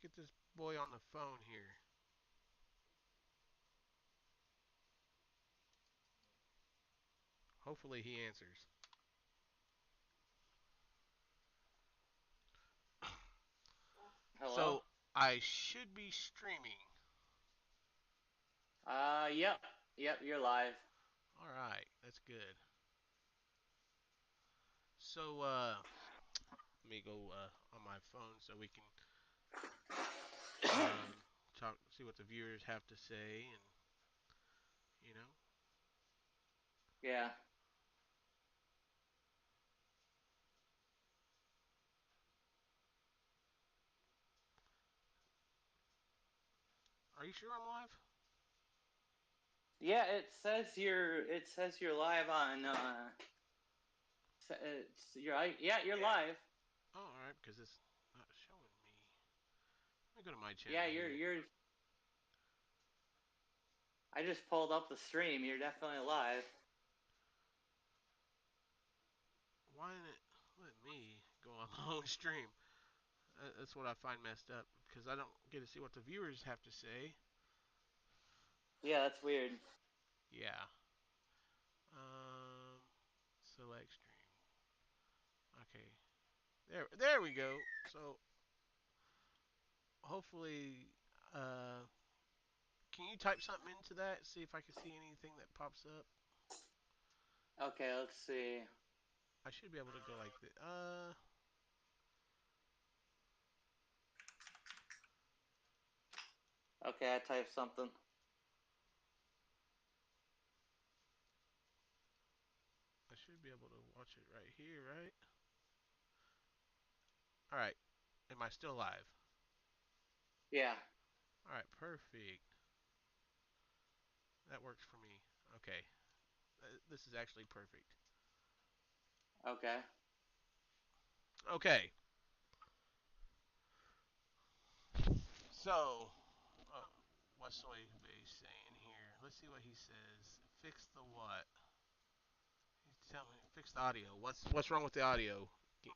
get this boy on the phone here. Hopefully he answers. Hello? So I should be streaming. Yep. Yep, you're live. All right, that's good. So let me go on my phone so we can talk, see what the viewers have to say, and you know. Yeah. Are you sure I'm live? Yeah, it says you're live on yeah, you're live. Oh, all right, because it's not showing me. Let me go to my Yeah, channel you're here. you're I just pulled up the stream. You're definitely live. Why didn't it let me go on my own stream? That's what I find messed up because I don't get to see what the viewers have to say. Yeah, that's weird. Yeah. Um, select stream. Okay. There we go. So hopefully, uh, can you type something into that? See if I can see anything that pops up. Okay, let's see. I should be able to go like this. Okay, I typed something. I should be able to watch it right here, right? All right. Am I still live? Yeah. All right. Perfect. That works for me. Okay. This is actually perfect. Okay. Okay. So, uh, what's Soy Base saying here? Let's see what he says. Fix the what? He's telling me fix the audio. What's wrong with the audio?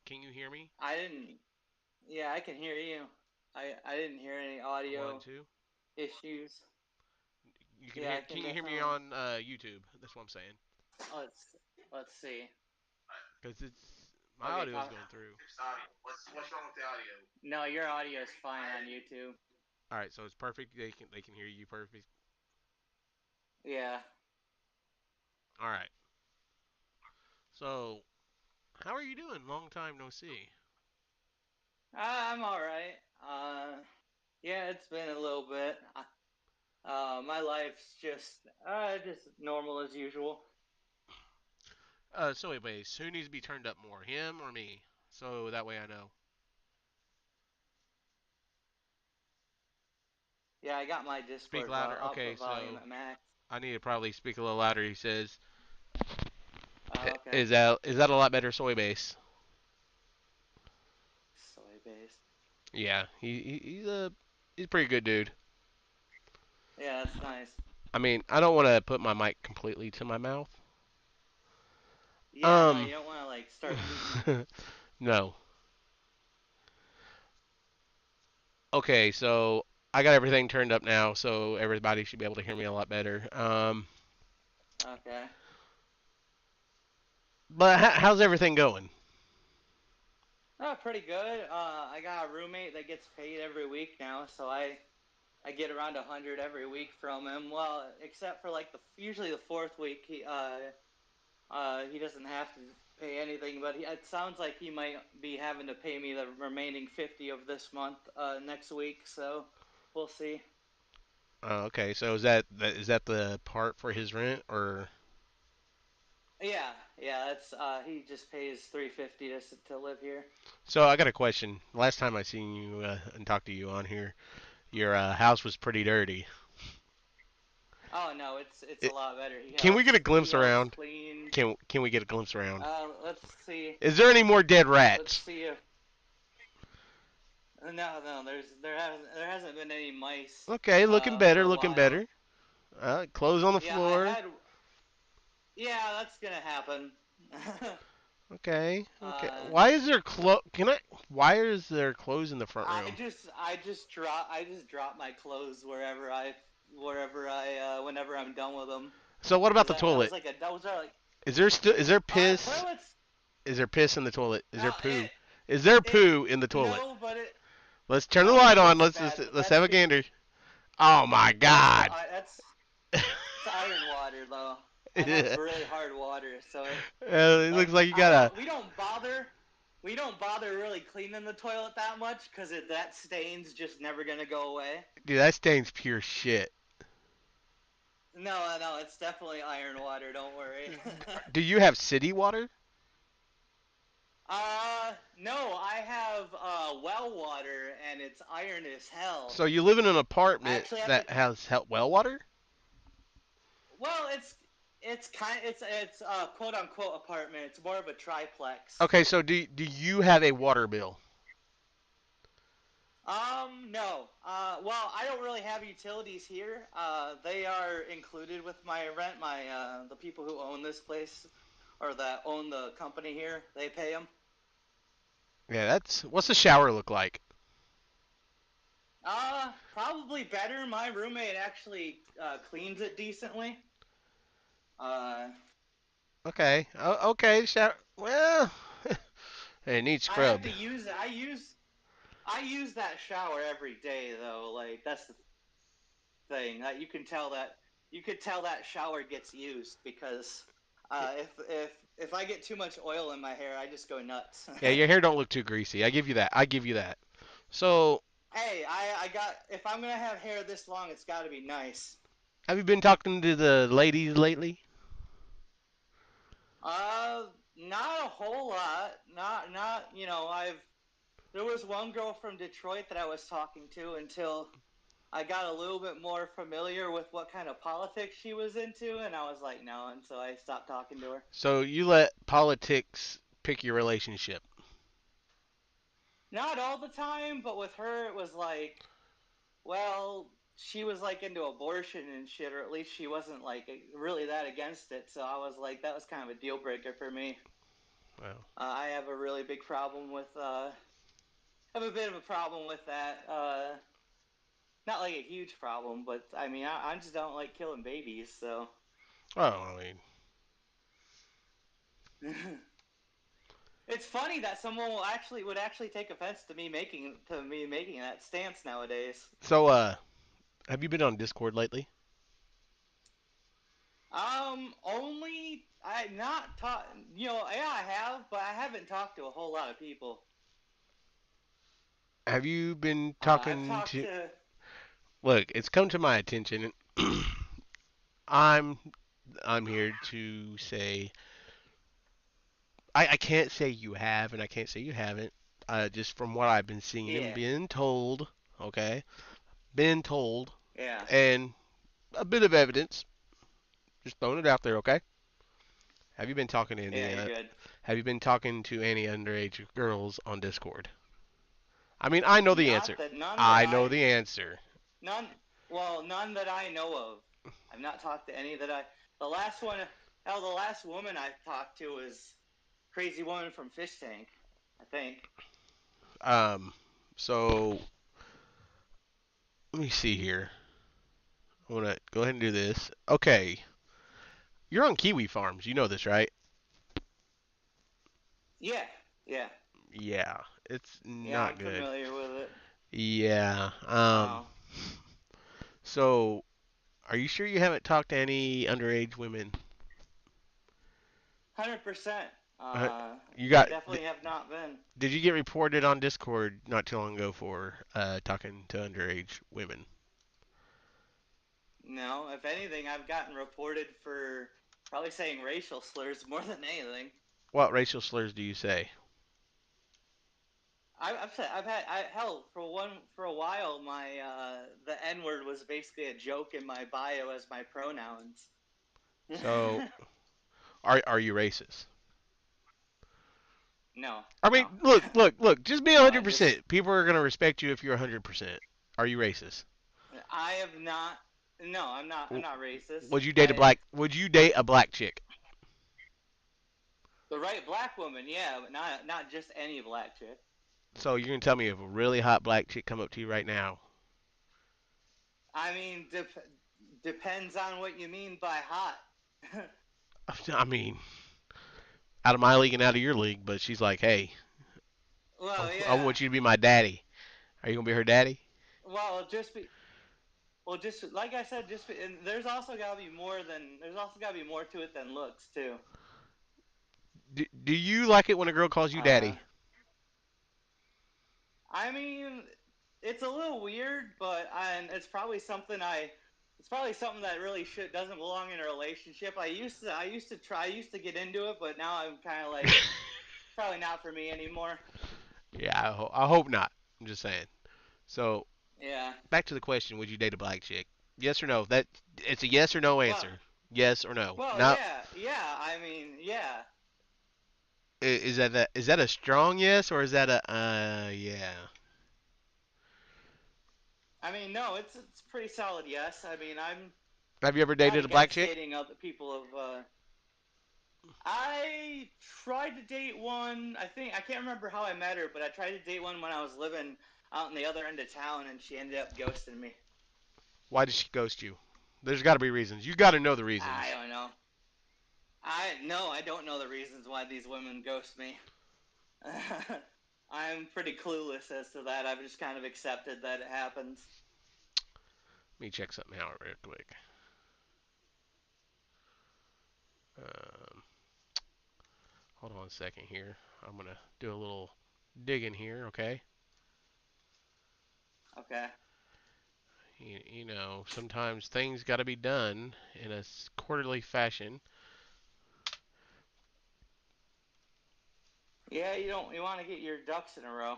Can you hear me? I didn't Yeah, I can hear you. I didn't hear any One, audio two. issues. You can Yeah, hear? I can Can you hear me definitely. on YouTube? That's what I'm saying. Let's see. Because it's my Okay, audio is going through. fixed audio. What's wrong with the audio? No, your audio is fine on YouTube. All right, so it's perfect. They can hear you perfect. Yeah. All right. So how are you doing? Long time no see. I'm all right. Yeah, it's been a little bit. My life's just normal as usual. So anyways, who needs to be turned up more, him or me? So that way I know. Yeah, I got my Speak Discord louder. up the Okay, volume so at max. I need to probably speak a little louder. He says, Okay. "Is that a lot better, soy base?" Soy based. Yeah, he's a pretty good dude. Yeah, that's nice. I mean, I don't want to put my mic completely to my mouth. Yeah, no, Um, you don't want to like start eating. no. Okay, so I got everything turned up now, so everybody should be able to hear me a lot better. Okay. But how's everything going? Oh, pretty good. I got a roommate that gets paid every week now, so I get around 100 every week from him. Well, except for like usually the fourth week, he doesn't have to pay anything, but it sounds like he might be having to pay me the remaining 50 of this month next week. So we'll see. Okay, so is that the part for his rent or? Yeah, yeah. That's he just pays 350 to live here. So I got a question. Last time I seen you and talked to you on here, your house was pretty dirty. Oh no, it's a It, lot better. can we get a He glimpse helps around? clean. Can we get a glimpse around? Let's see. Is there any more dead Let's rats? see if no, there hasn't been any mice Okay, looking for better, a looking while. better. Clothes on the Yeah, I floor. had. Yeah, that's gonna happen. Okay, okay. uh, Why is there Can I? Why is there clothes in the front room? I just drop my clothes wherever I whenever I'm done with them. So what about Cause the that was toilet? like a those are like Is there piss? toilets. Is there piss in the toilet? Is there Uh, poo? it Is there it poo in the toilet? no, but it Let's turn the no, light but on. it's bad. But Let's have a gander. Oh my that's the God. it's iron water though. I have really hard water, so it It like looks like you I got a. don't we don't bother really cleaning the toilet that much because that stain's just never gonna go away. Dude, that stains pure shit. No, no, it's definitely iron water. Don't worry. Do you have city water? No, I have well water and it's iron as hell. So you live in an I apartment actually have to. that has well water? Well, it's quote unquote apartment. It's more of a triplex. Okay, so do you have a water bill? No. Well, I don't really have utilities here. They are included with my rent. The people who own this place or that own the company here, they pay them. Yeah, that's what's the shower look like? Probably better. My roommate actually cleans it decently. Uh, Okay, okay, shower. Well, it needs I have scrubbed. to use it. I use that shower every day though. Like that's the thing. You could tell that shower gets used because if I get too much oil in my hair, I just go nuts. Yeah, your hair don't look too greasy. I give you that. I give you that. So, Hey, I got if I'm gonna have hair this long, it's got to be nice. have you been talking to the ladies lately? Uh, Not a whole lot. Not I've there was one girl from Detroit that I was talking to until I got a little bit more familiar with what kind of politics she was into, and I was like, no, and so I stopped talking to her. So you let politics pick your relationship. Not all the time, but with her, it was like, well, she was like into abortion and shit, or at least she wasn't like really that against it. So I was like, that was kind of a deal breaker for me. Well, I have a really big problem with, have a bit of a problem with that. Not like a huge problem, but I mean, I just don't like killing babies, so. oh, I mean, It's funny that someone would actually take offense to me making that stance nowadays. so have you been on Discord lately? Only I not talk. Yeah, I have, but I haven't talked to a whole lot of people. Have you been I've talking talked to? to. Look, it's come to my attention. I'm I'm here to say I can't say you have and I can't say you haven't. Just from what I've been seeing and Yeah, being told, okay, been told, yeah, and a bit of evidence. Just throwing it out there, okay? Have you been talking to yeah. any? You're good. Have you been talking to any underage girls on Discord? I mean, I know the answer. Not that none that I know I the answer. none. Well, none that I know of. I've not talked to any that I. The last one. Hell, the last woman I talked to was crazy woman from Fish Tank. I think. Um, so let me see here. I want to go ahead and do this. Okay, you're on Kiwi Farms. You know this, right? Yeah, yeah, Yeah, it's yeah. not I'm good. familiar with it. Yeah. Oh, So are you sure you haven't talked to any underage women? 100%. Uh, Uh, you I got? definitely have not been. Did you get reported on Discord not too long ago for talking to underage women? No, if anything, I've gotten reported for probably saying racial slurs more than anything. What racial slurs do you say? I've said hell for a while my the N word was basically a joke in my bio as my pronouns. So are you racist? No, I mean, no, look. Just be no. I just 100%. People are gonna respect you if you're 100%. Are you racist? I have not. No, I'm not. I'm not racist. Would you date a black? Would you date a black chick? The right black woman, yeah, but not just any black chick. So you're gonna tell me if a really hot black chick come up to you right now? I mean, depends on what you mean by hot. I mean, out of my league and out of your league, but she's like, hey, Well, I yeah. want you to be my daddy. Are you gonna be her daddy? Well, just be. Well, just like I said, just be, and there's also got to be more to it than looks too. Do you like it when a girl calls you Uh, daddy? I mean, it's a little weird, but and it's probably something that really should doesn't belong in a relationship. I used to get into it, but now I'm kind of like probably not for me anymore. Yeah, I hope not. I'm just saying. So Yeah. back to the question: would you date a black chick? Yes or no? That it's a yes or no Well, answer. Yes or no? Not yeah, yeah. I mean, yeah. is that a strong yes or is that a yeah? I mean, no, it's pretty solid. Yes. I mean, I'm Have you ever not dated a black against chick? dating other people of. I tried to date one. I can't remember how I met her, but I tried to date one when I was living out in the other end of town, and she ended up ghosting me. Why did she ghost you? There's got to be reasons. You got to know the I reasons. don't know. I don't know the reasons why these women ghost me. I'm pretty clueless as to that. I've just kind of accepted that it happens. Let me check something out real quick. Um, hold on a second here. I'm gonna do a little digging here. Okay. Okay. You know, sometimes things got to be done in a quarterly fashion. Yeah, you want to get your ducks in a row.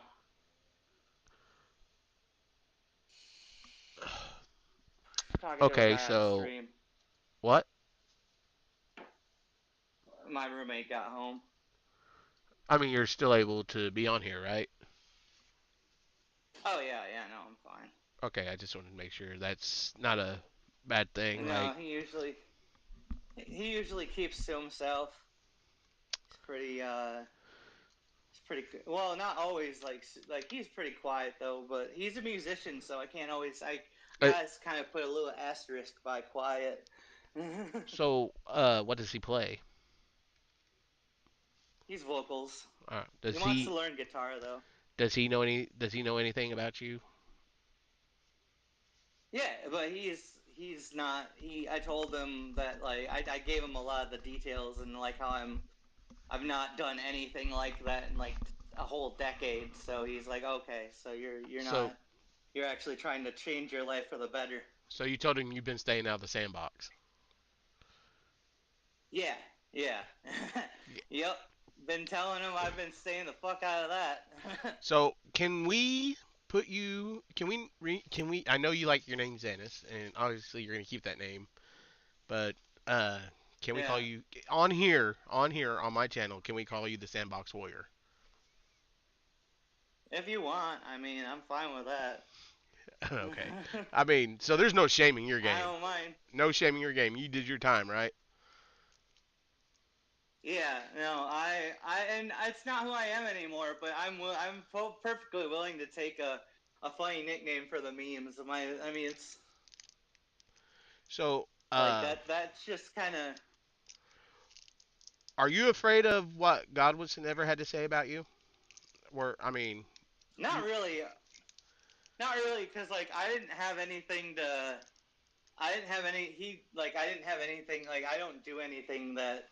Talking to a Okay, guy on so stream. what? My roommate got home. I mean, you're still able to be on here, right? Oh yeah, yeah, no, I'm fine. Okay, I just wanted to make sure that's not a bad thing. No, Like, he usually keeps to himself. He's pretty he's pretty well, not always like he's pretty quiet though, but he's a musician, so I can't always I uh, gotta kind of put a little asterisk by quiet. so, what does he play? He's vocals. He Does wants to he learn guitar though. does he know anything about you? Yeah, but he's not. He I told him that like I gave him a lot of the details and like how I've not done anything like that in like a whole decade. So he's like, okay, so you're So, not you're actually trying to change your life for the better. so you told him you've been staying out of the sandbox. Yeah, yeah, Yeah. yep. Been telling him I've been staying the fuck out of that. So, can we put you? Can we? I know you like your name Xenis, and obviously you're gonna keep that name. But uh, can we call Yeah, you on here on my channel? Can we call you the Sandbox Warrior? if you want, I mean, I'm fine with that. Okay. I mean, so there's no shaming your I game. don't mind. No shaming your game. You did your time, right? Yeah, no, and it's not who I am anymore. But I'm perfectly willing to take a funny nickname for the memes. I mean, it's So, like that. That's just kind of are you afraid of what God was never had to say about you? Where I mean, not you really, not really, because like I didn't have anything to. I didn't have any. He like I didn't have anything. Like I don't do anything that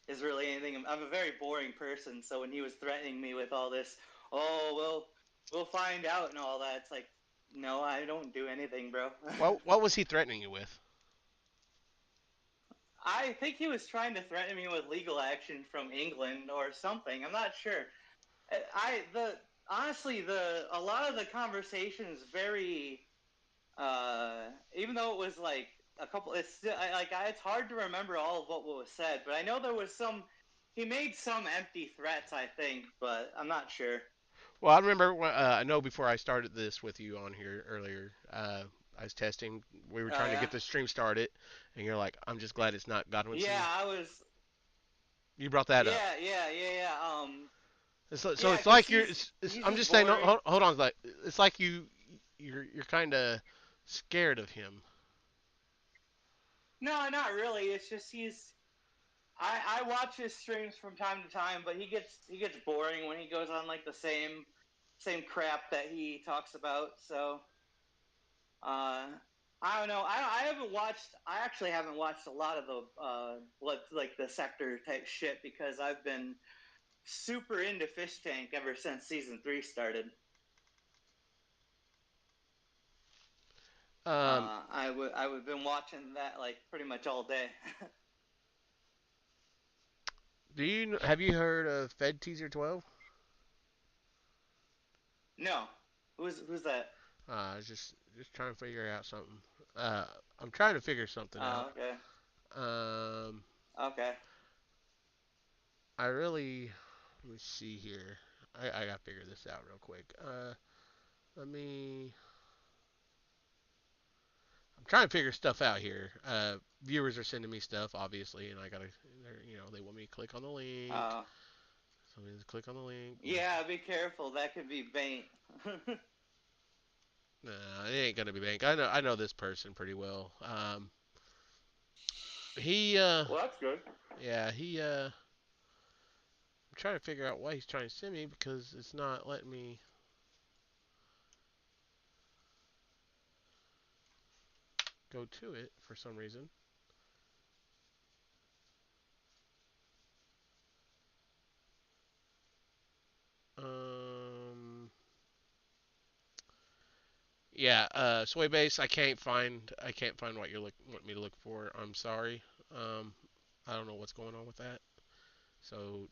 is really anything. I'm a very boring person. So when he was threatening me with all this, oh we'll find out and all that, it's like no, I don't do anything, bro. what was he threatening you with? I think he was trying to threaten me with legal action from England or something. I'm not sure. I the honestly the a lot of the conversations very even though it was like a couple it's still it's hard to remember all of what was said, but I know there was some he made some empty threats, I think, but I'm not sure. Well, I remember I know before I started this with you on here earlier. I was testing. We were Oh trying to yeah. get the stream started, and you're like, "I'm just glad it's not Yeah, Godwinson." I was You brought that up. yeah, yeah, yeah, yeah. So Yeah, it's cause like he's I'm just just saying. boring. Hold on. Like it's like you're kind of scared of him. No, not really. It's just he's. I watch his streams from time to time, but he gets boring when he goes on like the same crap that he talks about. So I don't know. I haven't watched. I actually haven't watched a lot of the what like the sector type shit because I've been super into Fish Tank ever since season 3 started. Um, I would been watching that like pretty much all day. have you heard of Fed Teaser 12? No, who's that? Just trying to figure out something. Uh, I'm trying to figure something out. Oh, okay, Um, okay. I really let me see here. I gotta figure this out real quick. Let me. I'm trying to figure stuff out here. Viewers are sending me stuff, obviously, and I gotta, they want me to click on the link. Uh, So let me just click on the link. yeah, be careful. That could be bait. Nah, it ain't gonna be bank. I know this person pretty well. He, Well, that's good. yeah, I'm trying to figure out why he's trying to send me because it's not letting me go to it for some reason. Um, yeah, soy base. I can't find what you want me to look for. I'm sorry. Um, I don't know what's going on with that. So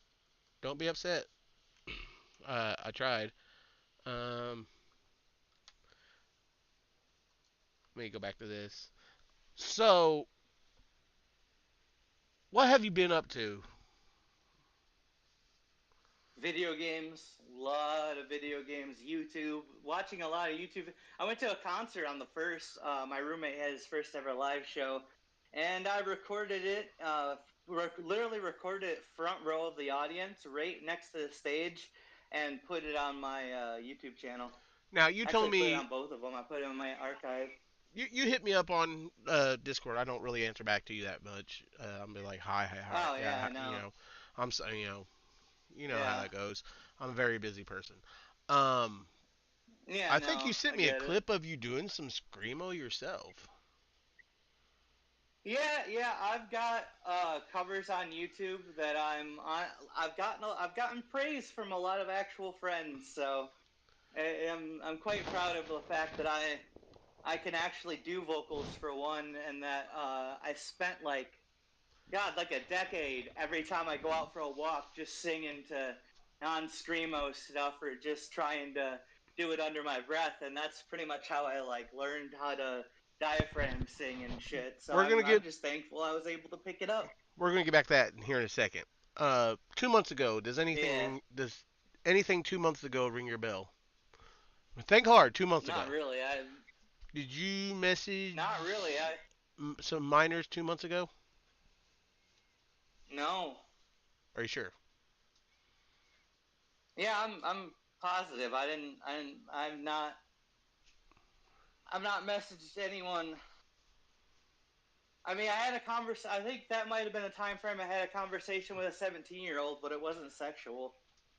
don't be upset. I tried. Um, Let me go back to this. So, what have you been up to? Video games, a lot of video games. YouTube, watching a lot of YouTube. I went to a concert on the first. My roommate had his first ever live show, and I recorded it. Literally recorded it front row of the audience, right next to the stage, and put it on my YouTube channel. Now, you told Actually, put it me on both of them. I put it in my archive. you hit me up on Discord. I don't really answer back to you that much. I'm be like, hi, Oh yeah, yeah, hi, I know. I'm so, you know how Yeah, that goes. I'm a very busy person. Um, yeah, I think you no, sent I me a get it. clip of you doing some screamo yourself. Yeah, I've got covers on YouTube that I'm on. I've gotten praise from a lot of actual friends, so I'm quite proud of the fact that I can actually do vocals for one, and that I spent like God like a decade every time I go out for a walk just singing to non screamo stuff or just trying to do it under my breath, and that's pretty much how I like learned how to diaphragm sing and shit. So We're gonna I'm get just thankful I was able to pick it up. we're gonna get back to that here in a second. 2 months ago, Yeah, does anything 2 months ago ring your bell? Think hard. 2 months not ago, really. I did you not really. message I some minors 2 months ago? no. Are you sure? Yeah, I'm positive. I've not messaged anyone. I mean, I had a conversation. I think that might have been a time frame I had a conversation with a 17-year-old, but it wasn't sexual.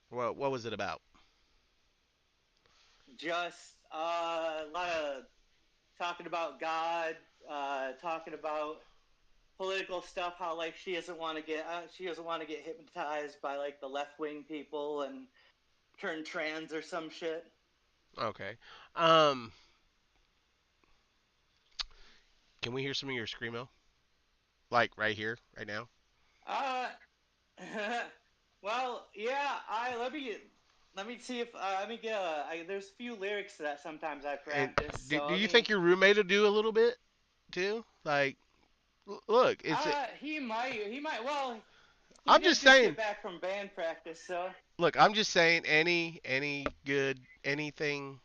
What was it about? Just a lot of talking about God, talking about political stuff. How like she doesn't want to get hypnotized by like the left wing people and turn trans or some shit. Okay. Um, can we hear some of your screamo? Like right here, right now? Uh, well, yeah. I let me see if let me get there's a few lyrics to that sometimes I And practice. So do let you me. think your roommate will do a little bit too? Like, look, He might. Well, he I'm did just just saying. get back from band practice, so. Look, I'm just saying. Any good anything.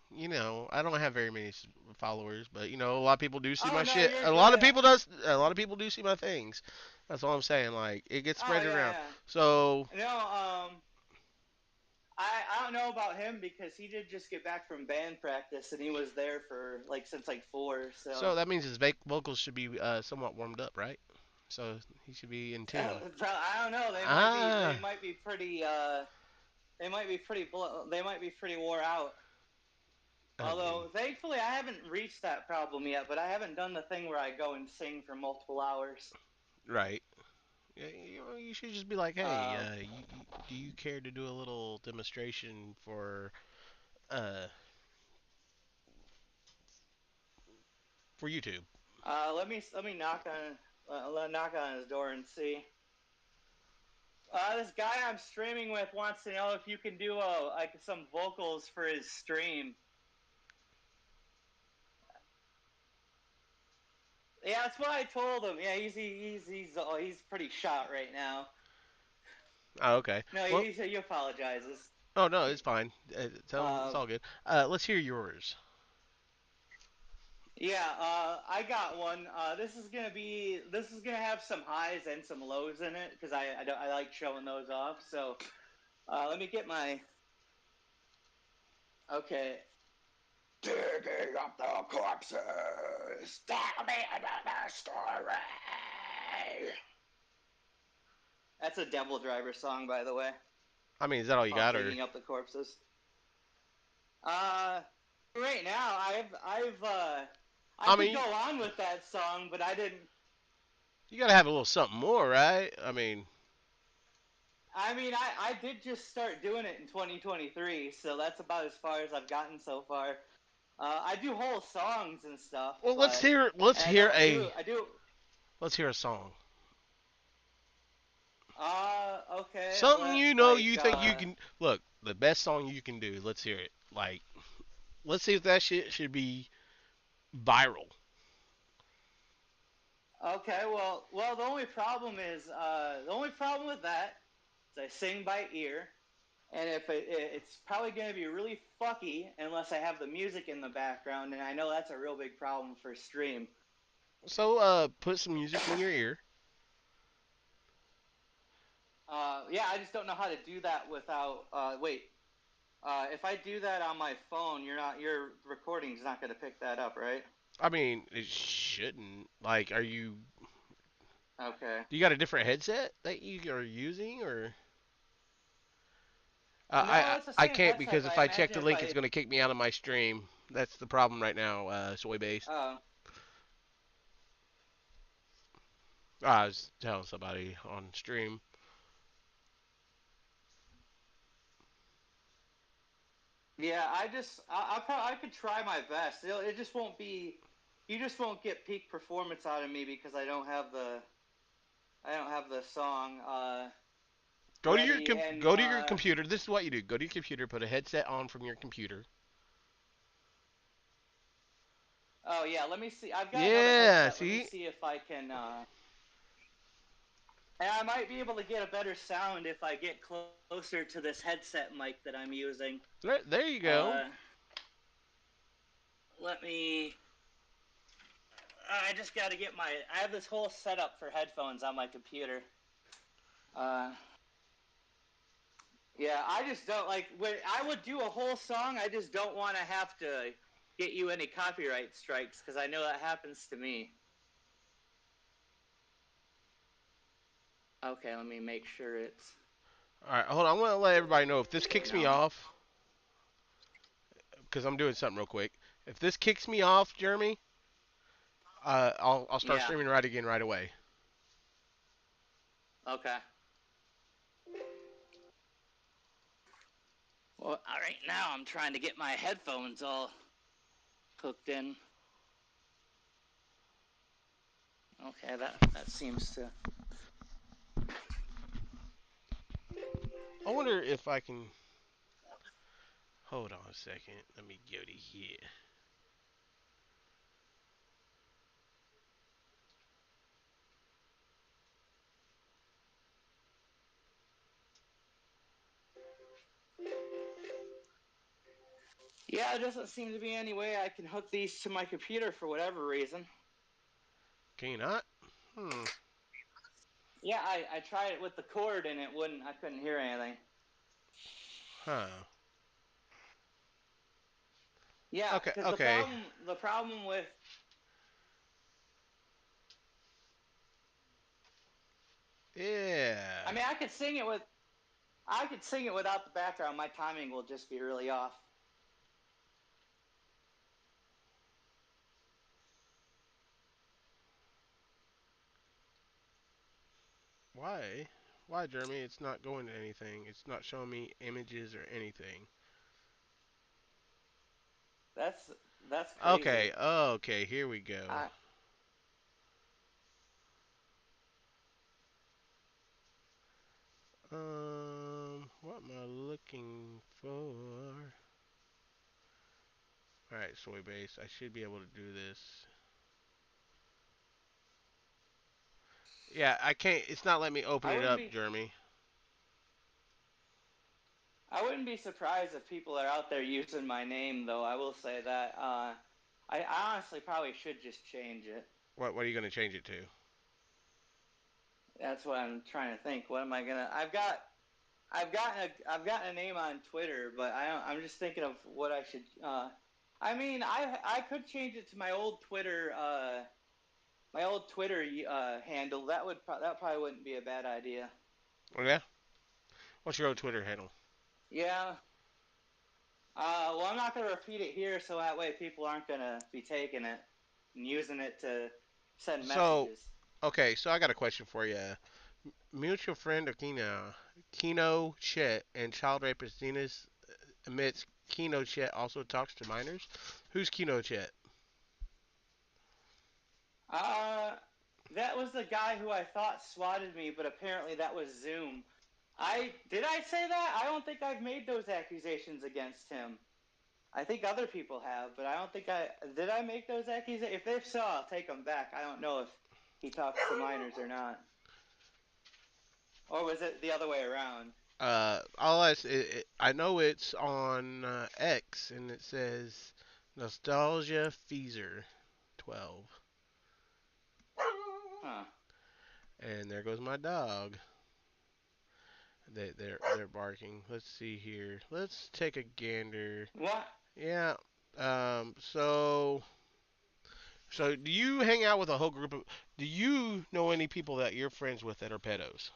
I don't have very many followers, but a lot of people do see Oh my no, shit. you're A lot of good. people does. A lot of people do see my things. That's all I'm saying. Like, it gets Oh spread around. yeah, So yeah. No, I don't know about him because he did just get back from band practice and he was there for like since like four. So So that means his vocals should be somewhat warmed up, right? So he should be in tune. I don't know. They Ah, might be pretty they might be pretty wore out. I mean, Although thankfully I haven't reached that problem yet, but I haven't done the thing where I go and sing for multiple hours. right. Yeah, you should just be like, hey, Uh, do you care to do a little demonstration uh, for YouTube? let me knock on his door and see. This guy I'm streaming with wants to know if you can do like some vocals for his stream. Yeah, that's what I told him. Yeah, he's pretty shot right now. Oh, okay. No, Well, he apologizes. oh no, it's fine. Tell him it's Um, all good. Let's hear yours. yeah, I got one. This is gonna have some highs and some lows in it because I like showing those off. So let me get my okay. Digging up the corpses, tell me another story. That's a Devil Driver song, by the way, I mean, is that all you called got, or "Digging Up the Corpses." Uh, right now, I I could mean, go on with that song, but I didn't. you gotta have a little something more, right? I mean, I mean, I did just start doing it in 2023, so that's about as far as I've gotten so far. I do whole songs and stuff, well, but let's and hear I do. let's hear a song. Okay, Something you know like you think you can look the best song you can do. Let's hear it. Like, let's see if that shit should be viral. okay, the only problem is the only problem with that is I sing by ear, and if it's probably going to be really fucky unless I have the music in the background, and I know that's a real big problem for stream. So, put some music in your ear. Yeah, I just don't know how to do that without. Wait, if I do that on my phone, your recording's not going to pick that up, right? I mean, it shouldn't. Like, are you? Okay. Do you got a different headset that you are using, or? No, it's the I same can't headset, because but if I I check imagine the if link, it's I. gonna kick me out of my stream. That's the problem right now. Soy based. Oh, I was telling somebody on stream. yeah, I could try my best. It just won't be. You just won't get peak performance out of me because I don't have the song ready. And Go to your computer. This is what you do. Go to your computer. Put a headset on from your computer. oh yeah, let me see. I've got another Yeah. headset. Let me See. see if I can. And I might be able to get a better sound if I get closer to this headset mic that I'm using. There you go. Uh, let me. I just got to get my. I have this whole setup for headphones on my computer. Uh, yeah, I just don't like. I would do a whole song. I just don't want to have to get you any copyright strikes because I know that happens to me. Okay, let me make sure it's. All right. Hold on. I'm gonna let everybody know if this kicks me No. off because I'm doing something real quick. If this kicks me off, Jeremy, I'll start Yeah. streaming right again right away. Okay. Well, right now I'm trying to get my headphones all hooked in. Okay, that seems to. I wonder if I can. Hold on a second. Let me go to here. Yeah, it doesn't seem to be any way I can hook these to my computer for whatever reason. Can you not? Hmm. Yeah, I tried it with the cord and it wouldn't. I couldn't hear anything. Huh. Yeah, Okay. because Okay. the problem with, I Yeah. mean, I could sing it without the background. My timing will just be really off. Why? Why, Jeremy? It's not going to anything. It's not showing me images or anything. That's that's Okay. crazy. Okay. Here we go. I What am I looking for? All right, soy base. I should be able to do this. Yeah, I can't. It's not letting me open I it wouldn't up, be Jeremy. I wouldn't be surprised if people are out there using my name, though. I will say that. I honestly probably should just change it. What are you going to change it to? That's what I'm trying to think. What am I gonna? I've gotten a name on Twitter, but I'm just thinking of what I should. I mean, I could change it to my old Twitter handle. That probably wouldn't be a bad idea. Oh yeah. What's your old Twitter handle? Yeah. Well, I'm not gonna repeat it here, so that way people aren't gonna be taking it and using it to send So, messages. okay. So I got a question for you. Mutual friend of Kino Chet and child rapist Zenas admits Kino Chet also talks to minors. Who's Kino Chet? Uh, that was the guy who I thought swatted me, but apparently that was Zoom. I say that? I don't think I've made those accusations against him. I think other people have, but I don't think I did. I make those accusations? If so, I'll take them back. I don't know if he talks to minors or not, or was it the other way around? I know it's on X and it says Nostalgia Feezer 12. Huh? And there goes my dog. They're barking. Let's see here. Let's take a gander. What? Yeah. So do you hang out with a whole group of? Do you know any people that you're friends with that are pedos?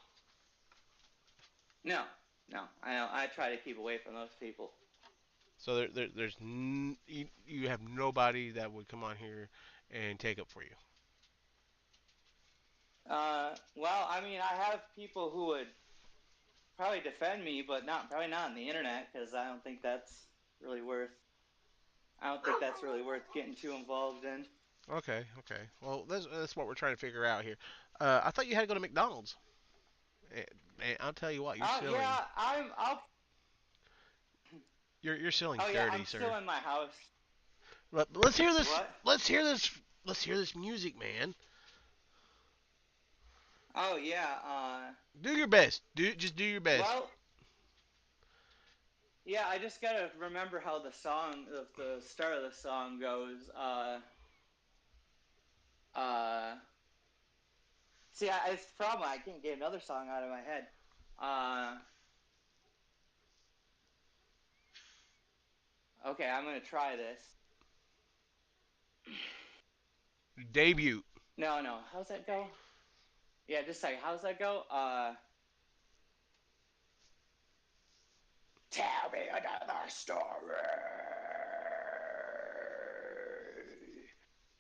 No, no. I know. I try to keep away from those people. So you have nobody that would come on here and take up for you. Well, I mean, I have people who would probably defend me, but not probably not on the internet because really worth. I don't think that's really worth getting too involved in. Okay, okay. Well, that's what we're trying to figure out here. I thought you had to go to McDonald's. And, and I'll tell you what, you're Oh silly. yeah, I'm. I'll. You're selling Oh yeah, I'm 30, still sir. in my house. But let's hear this. What? Let's hear this. Let's hear this music, man. Oh yeah. Do your best. Just do your best. Well, yeah. I just gotta remember how the start of the song goes. Uh. See, it's the problem. I can't get another song out of my head. Uh. Okay, I'm gonna try this. Debut. No, no. How's that go? Yeah, just a second. How's that go? Tell me another story.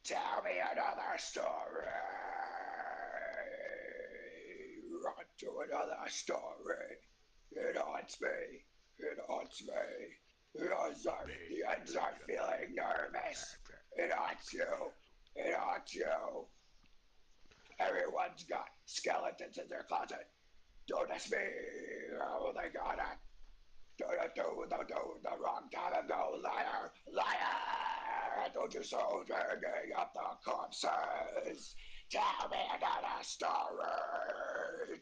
Tell me another story. Run to another story. It haunts me. It haunts me. The ends are feeling nervous. It haunts you. It haunts you. Everyone's got skeletons in their closet. Don't ask me how they got it. Do the wrong time ago, liar, liar. Don't you so digging up the corpses? Tell me another story.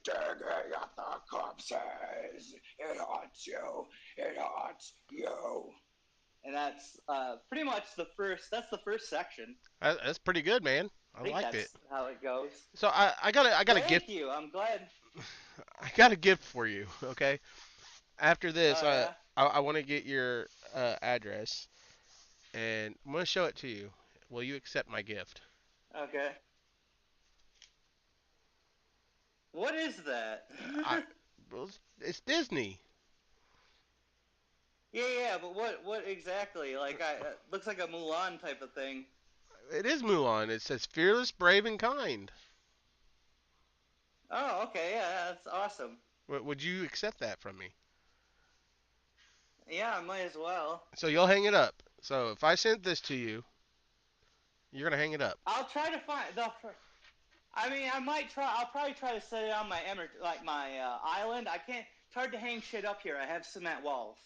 Digging up the corpses. It haunts you. It haunts you. And that's pretty much the first. That's the first section. That's pretty good, man. I I think liked it. that's how it goes. So I got a Thank gift. you. I'm glad. I got a gift for you. Okay. After this, Oh yeah. I want to get your address, and I'm gonna show it to you. Will you accept my gift? Okay. What is that? I, well, it's Disney. Yeah, but what exactly? Like, looks like a Mulan type of thing. It is Mulan. It says fearless, brave, and kind. Oh, okay, yeah, that's awesome. Would you accept that from me? Yeah, I might as well. So you'll hang it up. So if I sent this to you, you're gonna hang it up. I'll try to find the. I mean, I might try. I'll probably try to set it on my like my island. I can't. It's hard to hang shit up here. I have cement walls.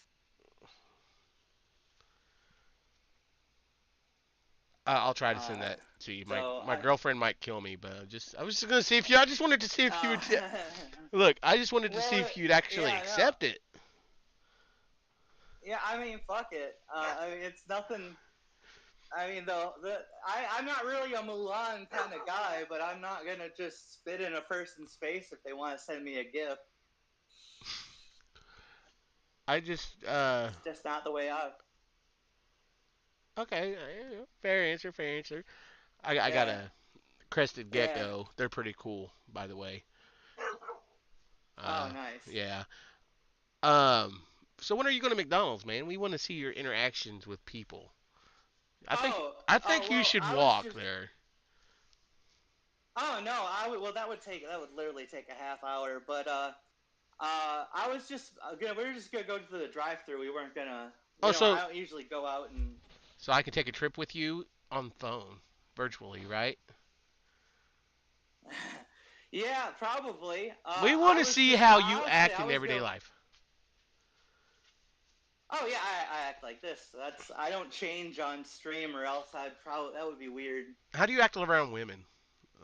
I'll try to send Uh, that to you. My so my I. girlfriend might kill me, but I was just gonna see if you. I just wanted to see if you Uh, would. Look, I just wanted to see well, if you'd actually yeah, no. accept it. Yeah, I mean, fuck it. I mean, it's nothing. I mean, I'm not really a Mulan kind of guy, but I'm not gonna just spit in a person's face if they want to send me a gift. I just It's just not the way I. okay. Fair answer. Fair answer. I got Yeah, a crested yeah. gecko. They're pretty cool, by the way. Oh, Uh, nice. yeah. Um. So when are you going to McDonald's, man? We want to see your interactions with people. I think I Oh, think you well, should I was walk just. there. Oh no, I would. Well, that would literally take a half hour. But I was just gonna. We were just gonna go to the drive-through. We weren't gonna. Oh, I so don't usually go out and. so I can take a trip with you on phone, virtually, right? Yeah, probably. We want to see how you Honestly, act I in was everyday gonna. life. Oh yeah, I act like this. I don't change on stream or else I'd probably that would be weird. How do you act around women?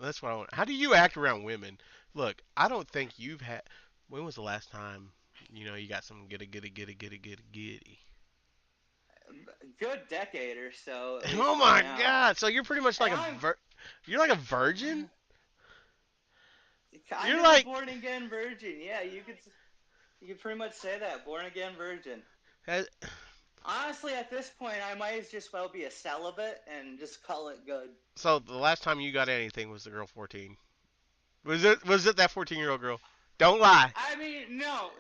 That's what I want. How do you act around women? Look, I don't think you've had. When was the last time you got some giddy? Good decade or so, at Oh least by my now. God! So you're pretty much And like you're like a virgin. I'm kind You're of a like born again virgin. Yeah, you could pretty much say that, born again virgin. uh, Honestly, at this point, I might as just well be a celibate and just call it good. so the last time you got anything was the girl 14. Was it that 14-year-old girl? Don't lie. I mean, no.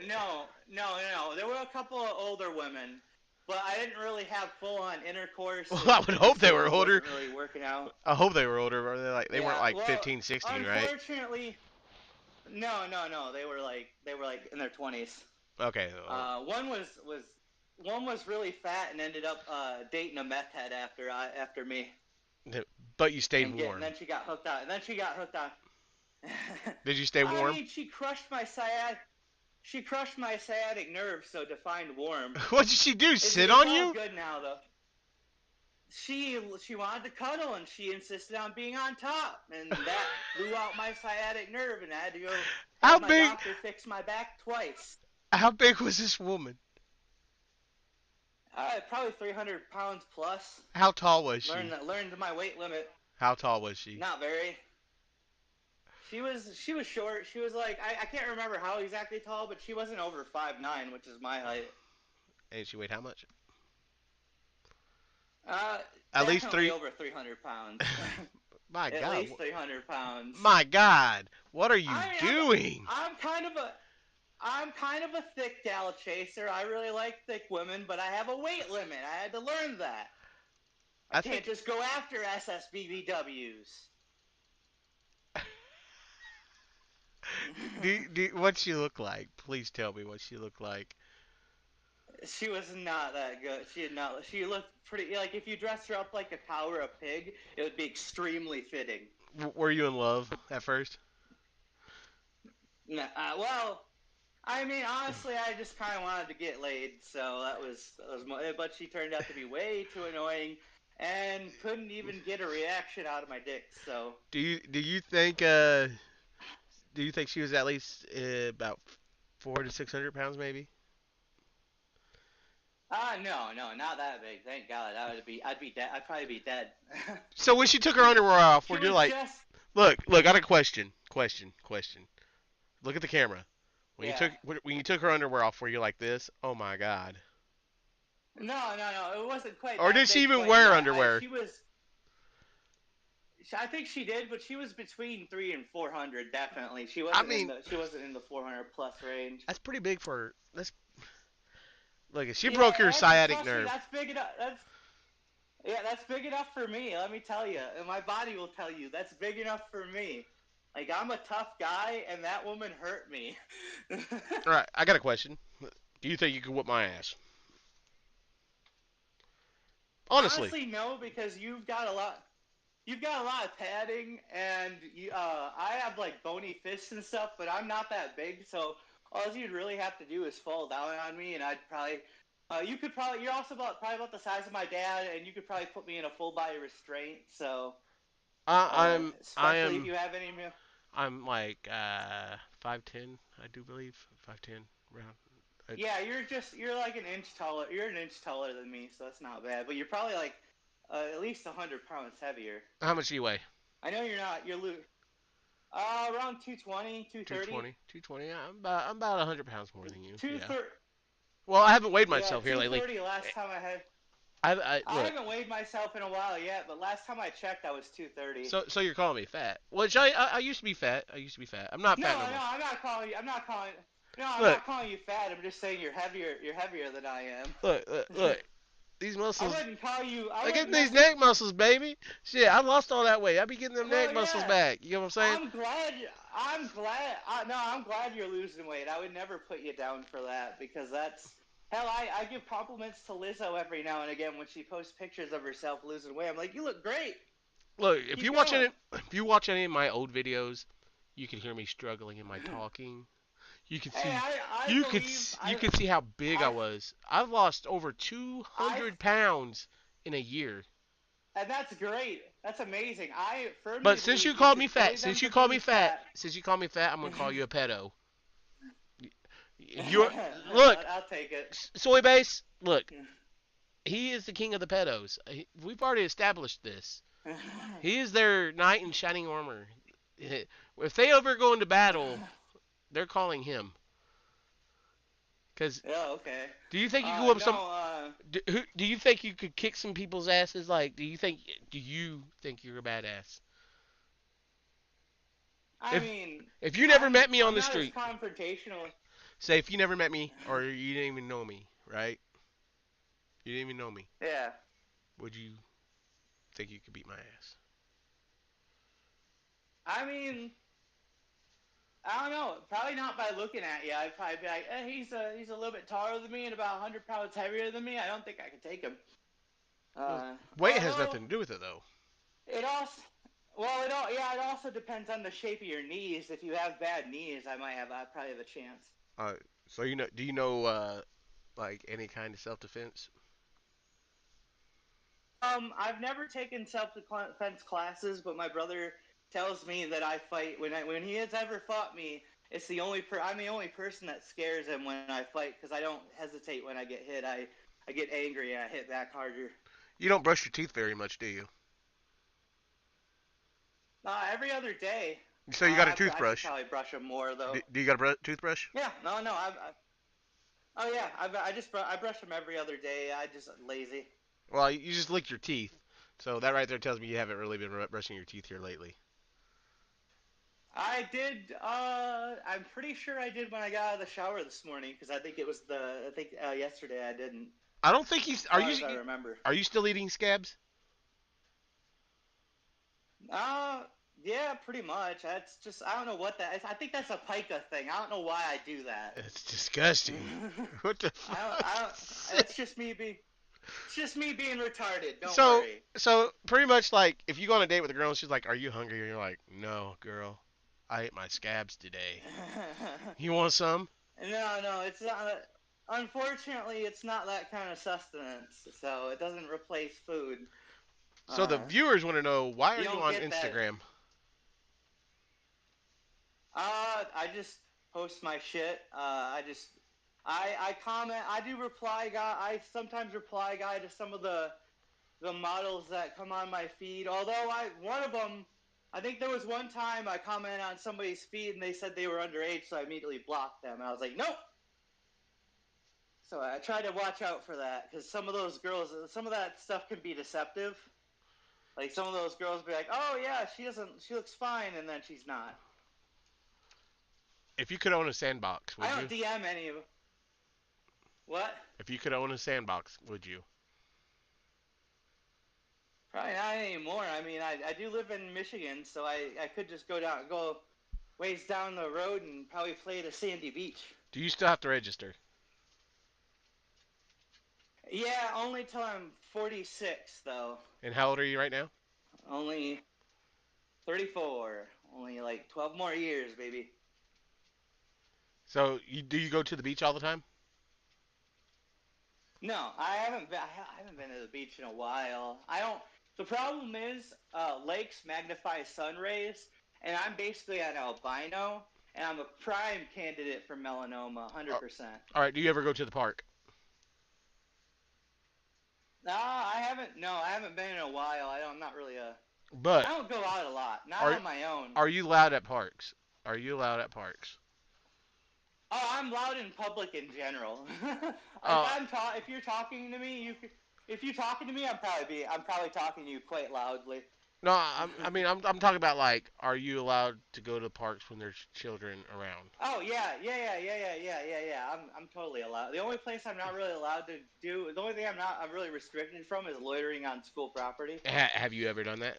There were a couple of older women, but I didn't really have full on intercourse. Well, It I would hope just they were really older. wasn't really working out. I hope they were older. Or they weren't Yeah, like well, 15, 16, right? unfortunately, no. They were like in their 20s. Okay. One was really fat and ended up dating a meth head after me, But you stayed and warm. then she got hooked on. And then she got hooked on. Did you stay I warm? mean, she crushed my sciatic nerve, so defined warm. What did she do? Sit It's on all you? good now though. She wanted to cuddle and she insisted on being on top, and that blew out my sciatic nerve, and I had to go How have my big? doctor fix my back twice. How big was this woman? Probably 300 pounds plus. How tall was she? Learned my weight limit. How tall was she? Not very. She was short. She was like I can't remember how exactly tall, but she wasn't over 5'9", which is my height. And she weighed how much? Uh, At least Definitely three. over 300 pounds. My At God. least 300 pounds. My God. What are you I mean, doing? I'm kind of a thick gal chaser. I really like thick women, but I have a weight limit. I had to learn that. I I can't think. just go after SSBBWs. What she look like? Please tell me what she looked like. She was not that good. She did not. She looked pretty. Like if you dressed her up like a cow or a pig, it would be extremely fitting. Were you in love at first? Well, I mean, honestly, I just kind of wanted to get laid, so that was. But she turned out to be way too annoying, and couldn't even get a reaction out of my dick. So, Do you think she was at least about 400 to 600 pounds, maybe? no, not that big. Thank God. I'd be dead. I'd probably be dead. So when she took her underwear off, She were you was like, just. look, I got a question. Look at the camera. When you Yeah. took when you took her underwear off, were you like this? Oh my God. No. It wasn't quite Or that did she big, even but wear yeah, underwear? she was. I think she did, but she was between 300 and 400. Definitely, she I wasn't in mean, the 400 plus range. that's pretty big for. That's look. She Yeah, broke your and sciatic trust me, nerve. that's big enough. That's big enough for me. Let me tell you, and my body will tell you that's big enough for me. Like I'm a tough guy, and that woman hurt me. All right, I got a question. Do you think you could whip my ass? Honestly, Honestly, no, because you've got a lot. You've got a lot of padding, and I have like bony fists and stuff, but I'm not that big, so all you'd really have to do is fall down on me, and I'd probably. You could probably. You're also probably about the size of my dad, and you could probably put me in a full body restraint. So, I, I'm I especially if am you have any. I'm like 5'10", I do believe 5'10", around. Yeah, you're like an inch taller. You're an inch taller than me, so that's not bad. But you're probably like at least 100 pounds heavier. How much do you weigh? I know you're not. Around 220, 230. 220. 220. Yeah, I'm about 100 pounds more than you. Two Yeah. thirty. Well, I haven't weighed Yeah, myself here lately. 230 last time I had. I I look. haven't weighed myself in a while yet, but last time I checked, I was 230. So you're calling me fat? Which I used to be fat. I used to be fat. I'm not No, fat no more. I'm not calling you. I'm not calling. No, I'm Look, not calling you fat. I'm just saying you're heavier. You're heavier than I am. look. These I muscles. wouldn't call you. I I get wouldn't these necessarily. neck muscles, baby. Shit, I lost all that weight. I be getting them neck Well, muscles yeah. back. You know what I'm saying? I'm glad. I'm glad. No, I'm glad you're losing weight. I would never put you down for that because that's hell. I give compliments to Lizzo every now and again when she posts pictures of herself losing weight. I'm like, you look great. Look, Keep going. if you watch any of my old videos, you can hear me struggling in my talking. You can Hey, see I believe you can see how big I I was. I've lost over I 200 pounds in a year. and that's great. That's amazing. I But firmly since you believe you called me should fat, bully them to being fat. I'm gonna call you a pedo. You're look, I'll take it. soy base. Look, he is the king of the pedos. We've already established this. He is their knight in shining armor. If they ever go into battle, they're calling him. Cause Yeah, okay. do you think you could whoop some? No, Do you think you could kick some people's asses? Like, do you think you're a badass? I If mean, if you never met me on I'm the not as street, confrontational. say if you never met me or you didn't even know me, right? You didn't even know me. Yeah. Would you think you could beat my ass? I mean, I don't know. Probably not by looking at you. I'd probably be like, he's a little bit taller than me and about 100 pounds heavier than me. I don't think I could take him. Well, weight has Although nothing to do with it though. it also, it also depends on the shape of your knees. If you have bad knees, I probably have a chance. Uh, so do you know like any kind of self defense? I've never taken self-defense classes, but my brother tells me that I fight when he has ever fought me. It's I'm the only person that scares him when I fight because I don't hesitate when I get hit. I get angry and I hit back harder. You don't brush your teeth very much, do you? Every other day. So you got a I should toothbrush. probably brush them more though. Do you got a toothbrush? Yeah, no. Oh yeah, I brush them every other day. I just lazy. Well, you just lick your teeth. So that right there tells me you haven't really been brushing your teeth here lately. I did. I'm pretty sure I did when I got out of the shower this morning because I think it was yesterday I didn't. I don't think you As far as I remember. are you still eating scabs? Uh, yeah, pretty much. That's just I don't know what that is. I think that's a pica thing. I don't know why I do that. It's disgusting. What the I don't. fuck? It's just me being retarded. Don't So worry. so pretty much like if you go on a date with a girl and she's like, "Are you hungry?" and you're like, "No, girl. I ate my scabs today. You want some?" No, it's not. Unfortunately, it's not that kind of sustenance, so it doesn't replace food. So the viewers want to know why You are you don't on get that. Instagram? I just post my shit. I comment. I do reply guy. I sometimes reply guy to some of the models that come on my feed. Although one of them, I think there was one time I commented on somebody's feed and they said they were underage, so I immediately blocked them. And I was like, nope. So I try to watch out for that because some of those girls, some of that stuff can be deceptive. Like some of those girls be like, "Oh yeah, she looks fine," and then she's not. If you could own a sandbox, I would don't you? DM any of what. If you could own a sandbox, would you? Probably not anymore. I mean, I do live in Michigan, so I could just go ways down the road and probably play at a sandy beach. Do you still have to register? Yeah, only till I'm 46 though. And how old are you right now? Only 34. Only like 12 more years, baby. So do you go to the beach all the time? No, I haven't been to the beach in a while. I don't. The problem is, lakes magnify sun rays, and I'm basically an albino, and I'm a prime candidate for melanoma, Oh, 100%. all right. Do you ever go to the park? No, I haven't. No, I haven't been in a while. I'm not really a. But I don't go out a lot. Not are on my own. are you allowed at parks? Are you allowed at parks? Oh, I'm loud in public in general. Uh, If you're talking to me, if you're talking to me, I'm probably talking to you quite loudly. no. I mean, I'm talking about like, are you allowed to go to parks when there's children around? Oh yeah. I'm totally allowed. The only place I'm not really allowed to do, the only thing I'm really restricted from is loitering on school property. Have you ever done that?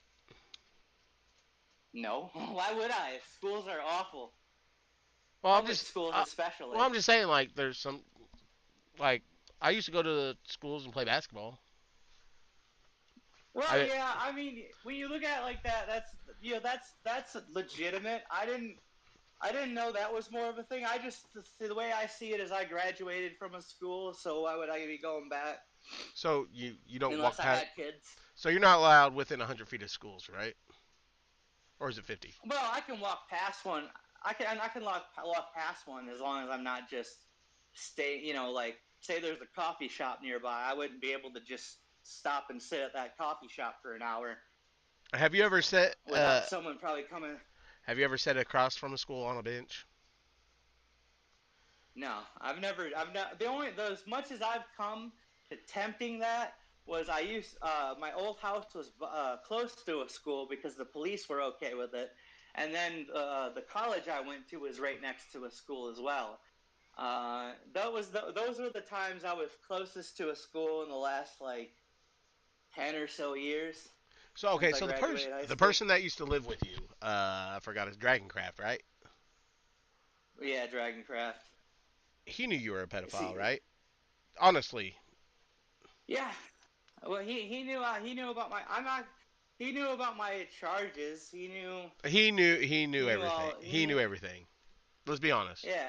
No, why would I? Schools are awful. Well, I'm Public just, schools uh, well, especially. I'm just saying like, there's some like, I used to go to the schools and play basketball. Well, I yeah. I mean, when you look at it like that, that's legitimate. I didn't know that was more of a thing. I just the way I see it is I graduated from a school, so why would I be going back so you don't walk unless I past. had kids? So you're not allowed within 100 feet of schools, right? Or is it 50? Well, I can walk past one. I can walk past one as long as I'm not just stay. Like say there's a coffee shop nearby. I wouldn't be able to just stop and sit at that coffee shop for an hour Have you ever sat? without someone probably coming. Have you ever sat across from a school on a bench? No, I've never. I've not. The only as much as I've come to tempting that was I used my old house was close to a school because the police were okay with it, and then the college I went to was right next to a school as well. Those were the times I was closest to a school in the last like 10 or so years So okay, since I so graduated high the school. person that used to live with you, I forgot his Dragoncraft, right? Yeah, Dragoncraft. He knew you were a pedophile, See, right? Honestly, yeah. Well, he knew about my. I'm not. He knew about my charges. he knew He knew everything. all. He He knew. knew everything. Let's be honest. Yeah.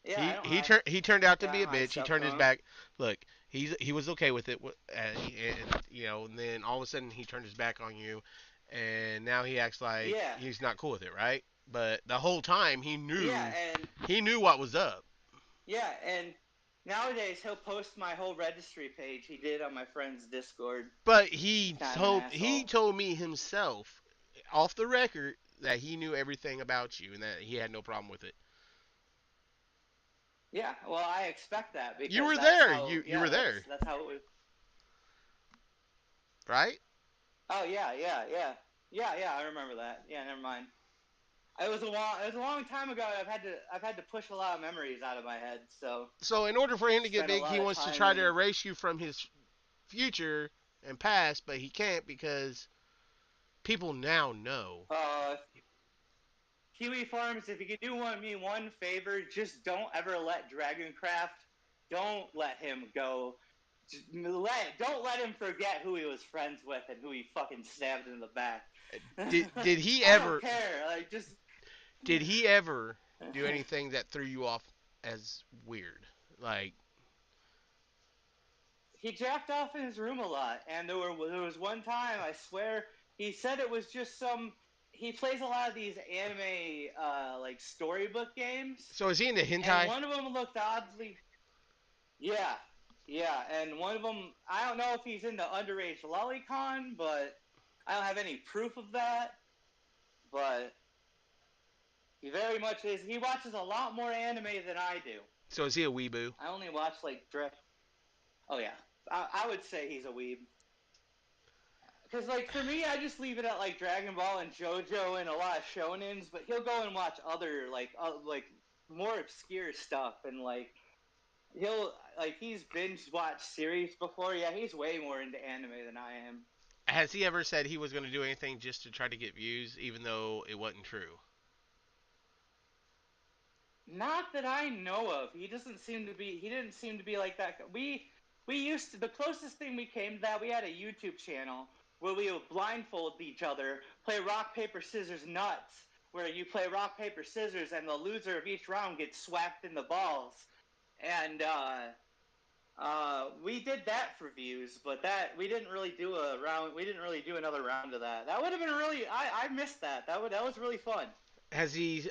Yeah. I He don't he hide. turned he turned out to Yeah, I be a don't hide bitch. He stuff turned his from him. back. Look, he was okay with it, and then all of a sudden he turned his back on you, and now he acts like Yeah. he's not cool with it, right? But the whole time Yeah. And he knew what was up. yeah. And nowadays he'll post my whole registry page he did on my friend's Discord. But He's kind of an he asshole. told me himself, off the record, that he knew everything about you and that he had no problem with it. Yeah. Well, I expect that You because were that's there. how. You were there, That's how it was. right? Oh yeah. I remember that. Yeah. Never mind. It was a long time ago. I've had to push a lot of memories out of my head. So So in order for him to get spent a big, he lot of wants to time try to in. erase you from his future and past, but he can't because people now know. Kiwi Farms, if you could do me one favor, just don't ever let Dragoncraft. Don't let him go. Don't let him forget who he was friends with and who he fucking stabbed in the back. Did he I don't ever care. Like just did he ever do anything that threw you off as weird? Like, he jacked off in his room a lot, and there was one time I swear he said it was just some. He plays a lot of these anime like storybook games, so is he into and hentai? one of them looked oddly. Yeah, yeah, and one of them I don't know if he's into underage lolicon, but I don't have any proof of that. But he very much is. He watches a lot more anime than I do. So is he a weeboo? I only watch like Oh yeah, I would say he's a weeb. Because like for me, I just leave it at like Dragon Ball and JoJo and a lot of shonens, but he'll go and watch other like more obscure stuff and like he'll like he's binge watched series before. Yeah, he's way more into anime than I am. Has he ever said he was going to do anything just to try to get views, even though it wasn't true? Not that I know of. He doesn't seem to be. He didn't seem to be like that. We used to. The closest thing we came to that, we had a YouTube channel where we would blindfold each other, play rock paper scissors nuts, where you play rock paper scissors and the loser of each round gets swacked in the balls. And we did that for views, but that we didn't really do a round. We didn't really do another round of that. That would have been really. I missed that. That was really fun. Has he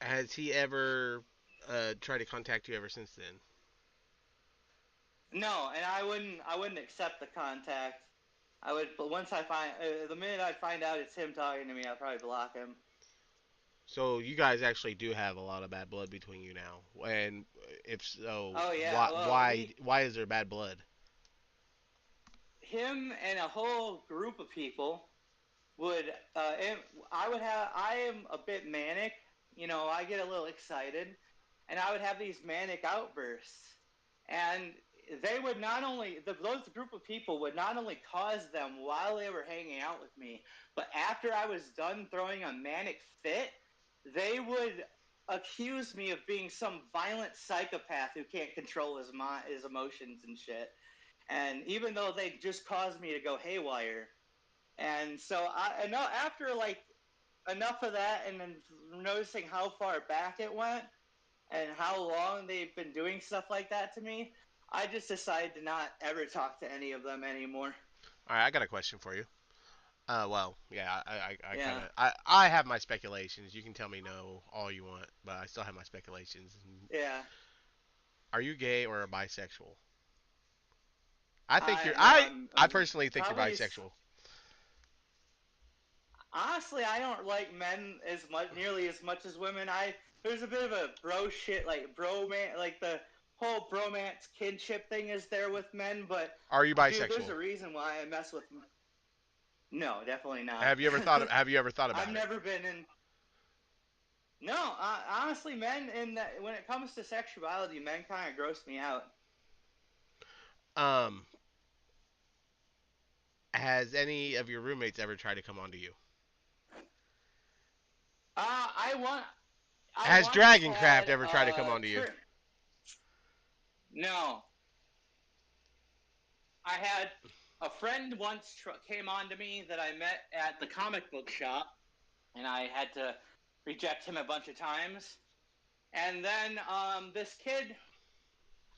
has he ever tried to contact you ever since then? No, and I wouldn't accept the contact. I would, but once I find the minute I find out it's him talking to me, I'll probably block him. So you guys actually do have a lot of bad blood between you now, and if so, Oh yeah, why well why why is there bad blood? him and a whole group of people would, and I would have, I am a bit manic, I get a little excited, and I would have these manic outbursts, and they would not only those group of people would not only cause them while they were hanging out with me, but after I was done throwing a manic fit, they would accuse me of being some violent psychopath who can't control his emotions and shit. And even though they just caused me to go haywire, and so I know after like enough of that, and then noticing how far back it went and how long they've been doing stuff like that to me, I just decided to not ever talk to any of them anymore. All right, I got a question for you. Well, yeah, I kind Yeah, of, I have my speculations. You can tell me no all you want, but I still have my speculations. yeah. Are you gay or bisexual? I think you're. I no, I I'm personally think you're probably bisexual. honestly I don't like men as much nearly as much as women. There's a bit of a bro shit like bro man like the whole bromance kinship thing is there with men, but Are you dude, there's bisexual? a reason why I mess with. No, definitely not. Have you ever thought I've about it? never been in. No, honestly, men in that when it comes to sexuality, men kind of gross me out. Um, has any of your roommates ever tried to come onto you? I want. I Has once Dragoncraft had ever tried to come onto you? No, I had a friend once came on to me that I met at the comic book shop, and I had to reject him a bunch of times. And then this kid,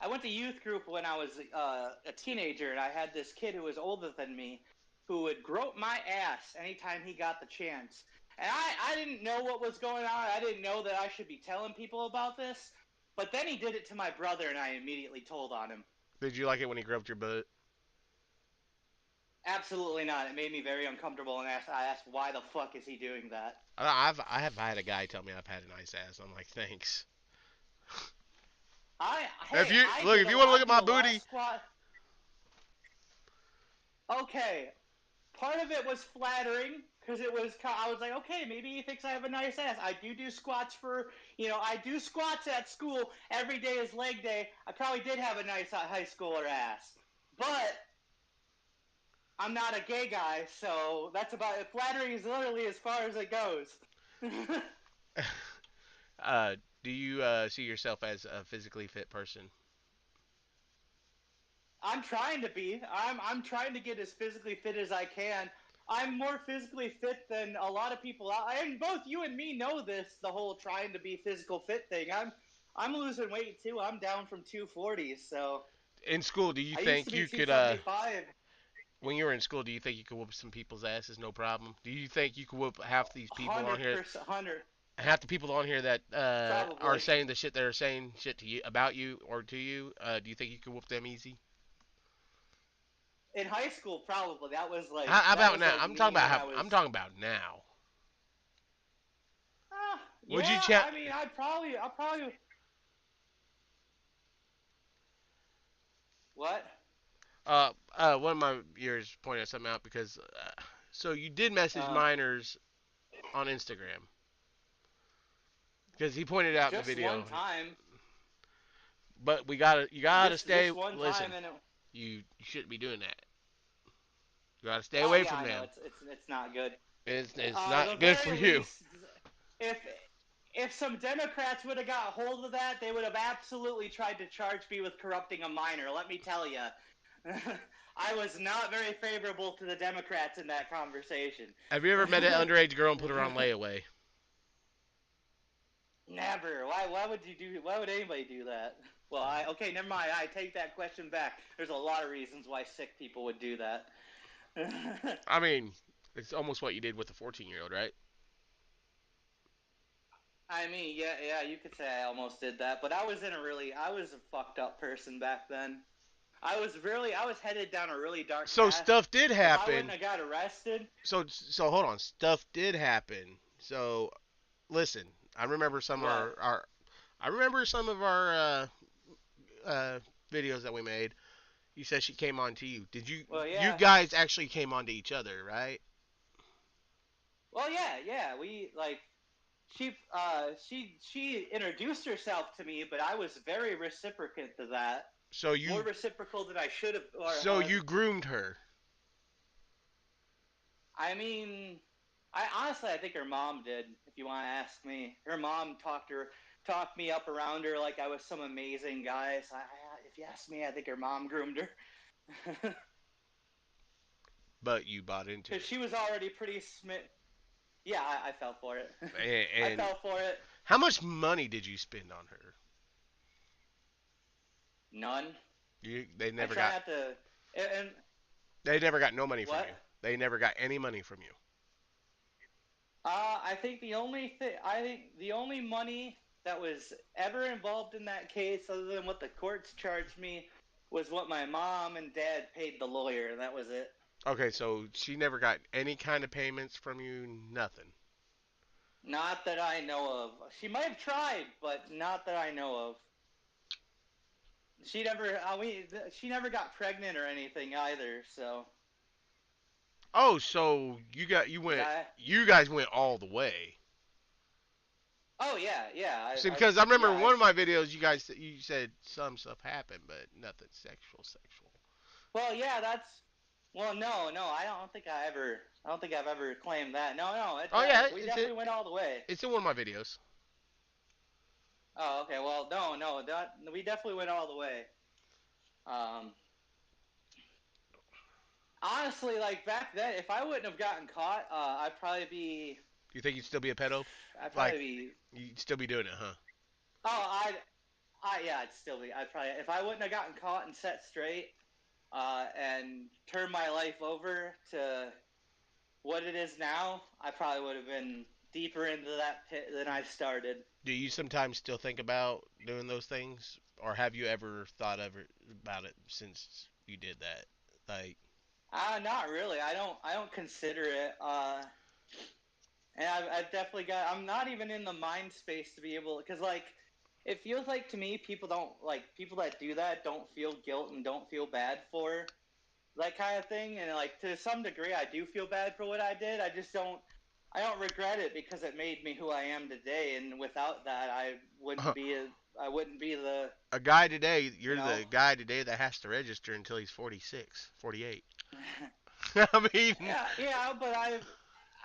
I went to youth group when I was a teenager, and I had this kid who was older than me who would grope my ass anytime he got the chance. And I didn't know what was going on. I didn't know that I should be telling people about this. But then he did it to my brother, and I immediately told on him. Did you like it when he groped your butt? Absolutely not. It made me very uncomfortable, and I asked, why the fuck is he doing that? I have had a guy tell me I've had a nice ass. I'm like, thanks. If Hey, you look, if you want to look I at do my a lot of booty, squat. Okay, part of it was flattering because I was like, okay, maybe he thinks I have a nice ass. I do squats I do squats at school every day is leg day. I probably did have a nice high schooler ass, but I'm not a gay guy, so that's about it. Flattering is literally as far as it goes. uh, do you see yourself as a physically fit person? I'm trying to be. I'm trying to get as physically fit as I can. I'm more physically fit than a lot of people. And both you and me know this. The whole trying to be physical fit thing. I'm losing weight too. I'm down from 240. So In school, do you I used to think be you could 275. when you were in school, do you think you could whoop some people's asses no problem? Do you think you could whoop half these people on here, 100%. 100 half the people on here that are probably. saying the shit they're saying shit to you about you or to you? Do you think you could whoop them easy? In high school, probably How that about was now? like me when I was. I'm talking about now. Would you Yeah, chat? I mean, I'll probably. What? One of my viewers pointed something out because, so you did message Uh, minors on Instagram because he pointed out in the just one video. time. But you gotta stay. Just one time, Listen, and you shouldn't be doing that. You gotta stay oh away yeah, from I know them. it's not good. It's The not good for very you. least, if if some Democrats would have got hold of that, they would have absolutely tried to charge me with corrupting a minor. Let me tell you, I was not very favorable to the Democrats in that conversation. Have you ever met an underage girl and put her on layaway? Never. Why would you do? Why would anybody do that? Well, okay, never mind. I take that question back. There's a lot of reasons why sick people would do that. I mean, it's almost what you did with the 14-year-old, right? I mean, yeah, you could say I almost did that, but I was a fucked up person back then. I was headed down a really dark So path. stuff did If I wouldn't happen. have got arrested, So hold on, stuff did happen. So listen, I remember some of what? our I remember some of our uh, videos that we made. You said she came on to you. Did you? Well, You yeah. guys actually came on to each other, right? Well, yeah. We like she introduced herself to me, but I was very reciprocant to that. So More you reciprocal than I should have. Or so you groomed her. I mean, I think her mom did. If you want to ask me, her mom talked me up around her like I was some amazing guy. So if you ask me, I think her mom groomed her But you bought into because it. she was already pretty smit. Yeah, I fell for it. I And fell for it. how much money did you spend on her? None. They I never try got not to. And they never got no money from what? you. They never got any money from you. I think the only money that was ever involved in that case, other than what the courts charged me, was what my mom and dad paid the lawyer, and that was it. Okay, so she never got any kind of payments from you, nothing. Not that I know of. She might have tried, but not that I know of. She never got pregnant or anything either. So, Oh, so cause I, you guys went all the way. oh yeah, See, because I remember yeah, in one of my videos you said some stuff happened, but nothing sexual. well, yeah, well, no, I don't think I've ever claimed that. No, Oh yeah, we definitely went all the way. it's in one of my videos. Oh, okay, well, no, we definitely went all the way. Um, Honestly, like back then, if I wouldn't have gotten caught, You think you'd still be a pedo? I'd Like probably be, you'd still be doing it, huh? oh, yeah, I'd still be, I'd probably, if I wouldn't have gotten caught and set straight, and turned my life over to what it is now, I probably would have been deeper into that pit than I started. Do you sometimes still think about doing those things, or have you ever thought about it since you did that? Like, Not really. I don't consider it. And I've definitely I'm not even in the mind space to be able, because like, it feels like to me, people that do that don't feel guilt and don't feel bad for that kind of thing. And like, to some degree, I do feel bad for what I did. I don't regret it because it made me who I am today. And without that, I wouldn't be the, a guy today, you you're know, the guy today that has to register until he's 46, 48. I mean, yeah, but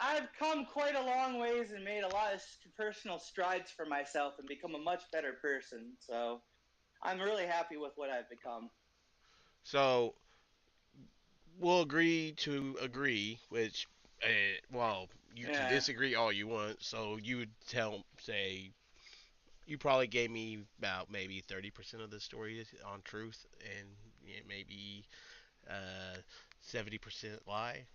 I've come quite a long ways and made a lot of personal strides for myself and become a much better person. So I'm really happy with what I've become. so we'll agree to agree, which, well, you can Yeah. disagree all you want. So you would say, you probably gave me about maybe 30% of the story on truth, and maybe 70% lie.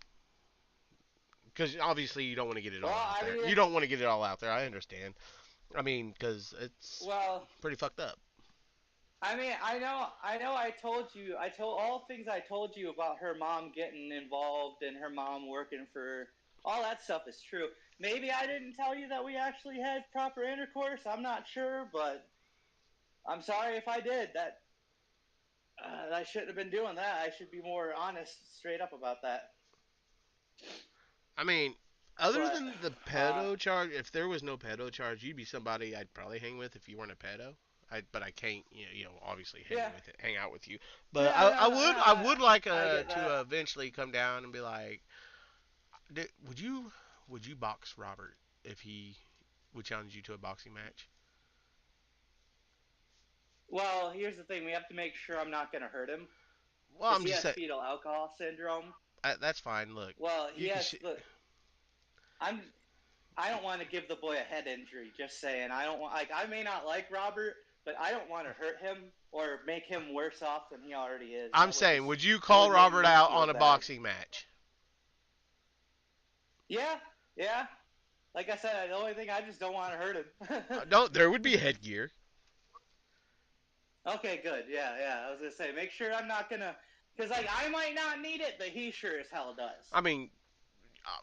Because obviously you don't want to get it Well, all out I there. mean, You don't want to get it all out there. I understand. I mean, because it's well, pretty fucked up. I mean, I know. I told all things I told you about her mom getting involved and her mom working for all that stuff is true. Maybe I didn't tell you that we actually had proper intercourse. I'm not sure, but I'm sorry if I did. I shouldn't have been doing that. I should be more honest, straight up about that. I mean, other But than the uh, pedo charge, if there was no pedo charge, you'd be somebody I'd probably hang with if you weren't a pedo. But I can't, obviously yeah, hang out with you. But yeah, no, no, I no. would like I get to that. eventually come down and be like, would you box Robert if he would challenge you to a boxing match? Well, here's the thing: we have to make sure I'm not going to hurt him Well, because I'm he just has saying fetal alcohol syndrome. that's fine. Look, Well, he you can. has the. I'm. I don't want to give the boy a head injury. Just saying. I don't want. Like, I may not like Robert, but I don't want to hurt him or make him worse off than he already is. I'm saying, would you That call would make Robert me out feel on a bad. boxing match? Yeah, yeah. Like I said, the only thing I just don't want to hurt him. No, there would be headgear. Okay, good. Yeah, yeah. I was gonna say, make sure I'm not gonna, because like I might not need it, but he sure as hell does. I mean, uh,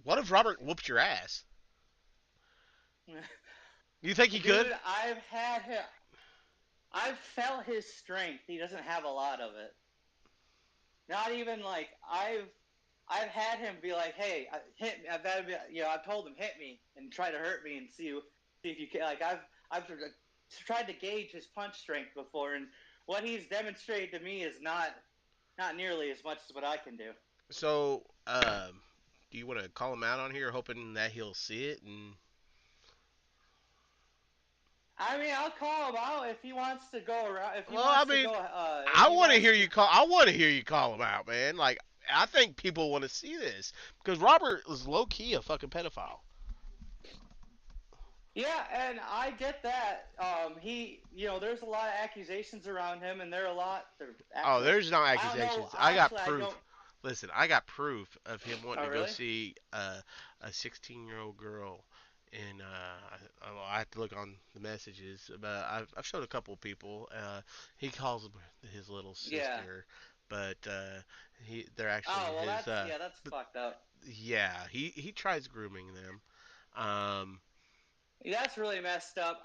what if Robert whooped your ass? You think he could? Dude, I've felt his strength. He doesn't have a lot of it. Not even like I've had him be like, hey, hit me. I've had him be, I've told him hit me and try to hurt me and see if you can. Like I've tried to gauge his punch strength before, and what he's demonstrated to me is not nearly as much as what I can do. So, do you want to call him out on here, hoping that he'll see it? And I mean, I'll call him out if he wants to go around. If he well, I wants to mean, go, if I he want to wants hear to. you call. I want to hear you call him out, man. Like, I think people want to see this because Robert was low key a fucking pedophile. Yeah, and I get that. There's a lot of accusations around him, and they're Oh, actually. there's no I don't know. accusations. I got I don't. proof. Listen, I got proof of him wanting Oh, to go really? see a 16-year-old girl, and I have to look on the messages. But I've showed a couple of people. He calls them his little Yeah. sister, but they're actually Oh, well, his. that's But fucked up. yeah, he tries grooming them. Um, That's really messed up.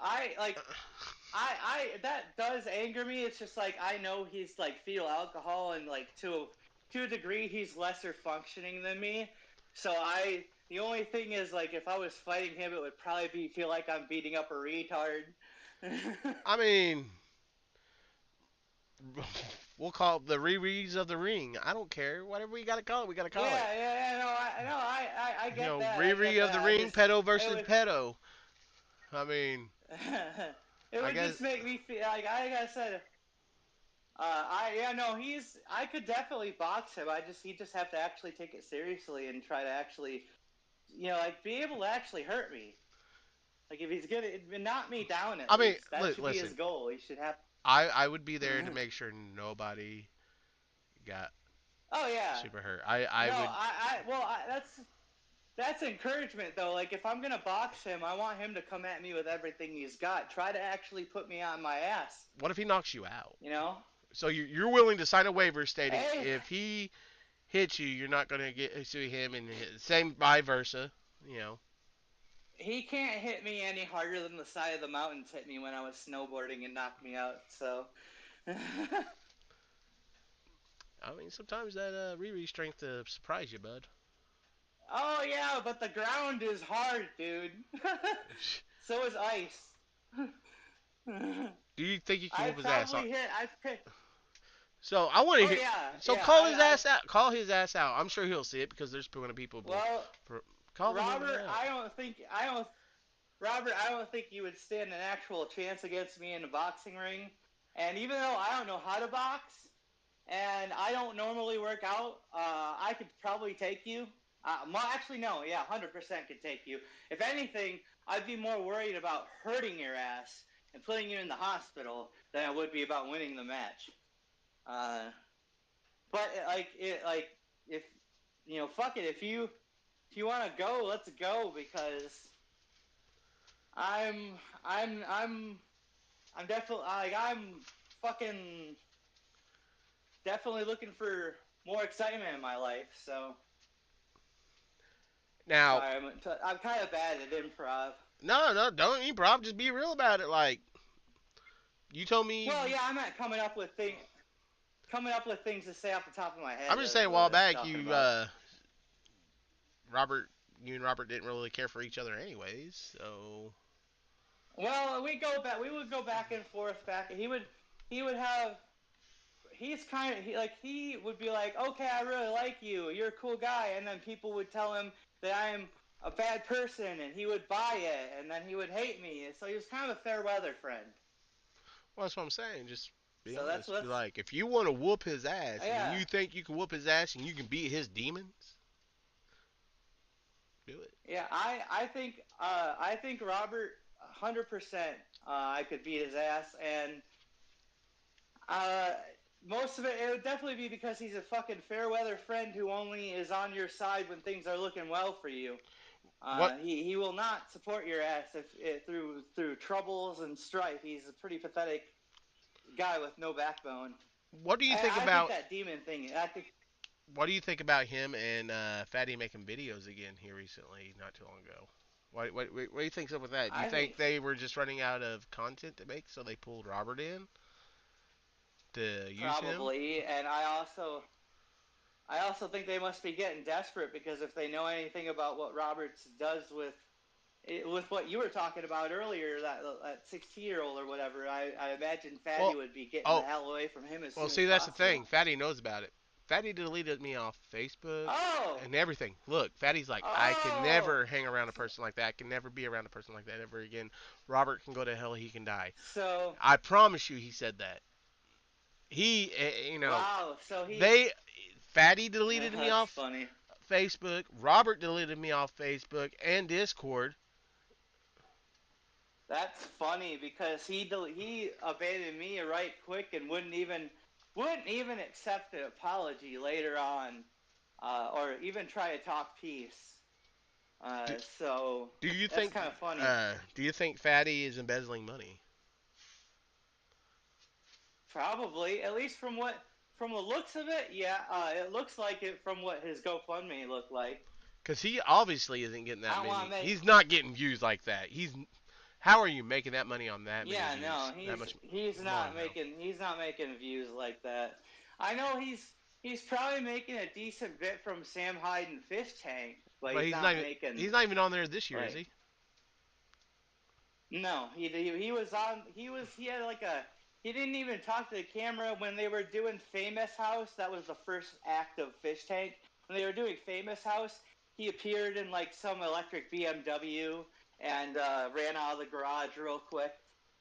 That does anger me. It's just like I know he's like fetal alcohol, and like to a degree, he's lesser functioning than me. So the only thing is like if I was fighting him, it would probably feel like I'm beating up a retard. I mean, we'll call it the rereads of the ring. I don't care. Whatever we gotta call it, we gotta call it. Yeah, yeah, yeah. No, I get that. I Riri get of the that. I ring, just pedo it versus would pedo. I mean, it I would guess. just make me feel like I said. I yeah no he's I could definitely box him. He just have to actually take it seriously and try to actually like be able to actually hurt me. Like if he's gonna knock me down at I mean, least that should be his listen. goal. He should have. I would be there to make sure nobody got Oh yeah. super hurt. I No, would. that's encouragement though. Like if I'm gonna box him, I want him to come at me with everything he's got. Try to actually put me on my ass. What if he knocks you out? You know. So you're willing to sign a waiver stating Hey, if he hits you, you're not gonna get sue him, and same vice versa. You know. he can't hit me any harder than the side of the mountains hit me when I was snowboarding and knocked me out. So. I mean, sometimes that Riri strength surprise you, bud. Oh yeah, but the ground is hard, dude. So is ice. Do you think you can I whoop his ass? probably hit. I picked. So I want to Oh hear. yeah, So yeah. call his ass out. Call his ass out. I'm sure he'll see it because there's plenty of people. Well, Call him Robert, out. Robert, I don't think you would stand an actual chance against me in a boxing ring. And even though I don't know how to box, and I don't normally work out, I could probably take you. Actually, no, yeah, 100% could take you. If anything, I'd be more worried about hurting your ass and putting you in the hospital than I would be about winning the match. Uh, but if fuck it. If you want to go, let's go because I'm I'm I'm I'm definitely I'm fucking definitely looking for more excitement in my life. So Now, Sorry, I'm kind of bad at improv. no, no, don't improv. Just be real about it. Like you told me, Well, yeah, I'm not coming up with things to say off the top of my I'm head. just saying That's a what while I was back, talking about. Robert, you and Robert didn't really care for each other, anyways. So, Well, we would go back and forth. He would have. He's kind of he would be like, okay, I really like you. You're a cool guy, and then people would tell him that I'm a bad person, and he would buy it, and then he would hate me. So he was kind of a fair weather friend. well, that's what I'm saying. Just be So that's honest. Be what's like, if you want to whoop his ass, and yeah. you think you can whoop his ass, and you can beat his demons, do it. Yeah, I think Robert 100%. I could beat his ass, and uh, most of it would definitely be because he's a fucking fair weather friend who only is on your side when things are looking well for you. What He will not support your ass if through troubles and strife. He's a pretty pathetic guy with no backbone. What do you think I think about that demon thing. I think what do you think about him and Fatty making videos again here recently, not too long ago? What do you think's up with that? Do you I think think they were just running out of content to make, so they pulled Robert in to use him? probably, and I also think they must be getting desperate because if they know anything about what Roberts does with what you were talking about earlier, that 16-year-old or whatever, I imagine Fatty Well, would be getting the oh, hell away from him as well, soon as see, that's the possible. thing. Fatty knows about it. Fatty deleted me off Facebook Oh, and everything. Look, Fatty's like, I can oh, never hang around a person like that. I can never be around a person like that ever again. Robert can go to hell. He can die. so I promise you, he said that. wow, so he They, Fatty deleted me that's off funny. Facebook. Robert deleted me off Facebook and Discord. That's funny because he abandoned me right quick and wouldn't even accept an apology later on, or even try to talk peace. Do, So do you that's think? kind of funny. Do you think Fatty is embezzling money? Probably, at least from the looks of it, yeah. It looks like it from what his GoFundMe looked like. Because he obviously isn't getting that I don't want many. to make He's not getting views like that. How are you making that money on that many Yeah, no, views? That much more now. he's not making views like that. I know he's probably making a decent bit from Sam Hyde and Fish Tank, but But he's he's not not even. making He's not even on there this year, is like he? no. He was on he had like a he didn't even talk to the camera when they were doing Famous House. That was the first act of Fish Tank. When they were doing Famous House, he appeared in like some electric BMW and ran out of the garage real quick.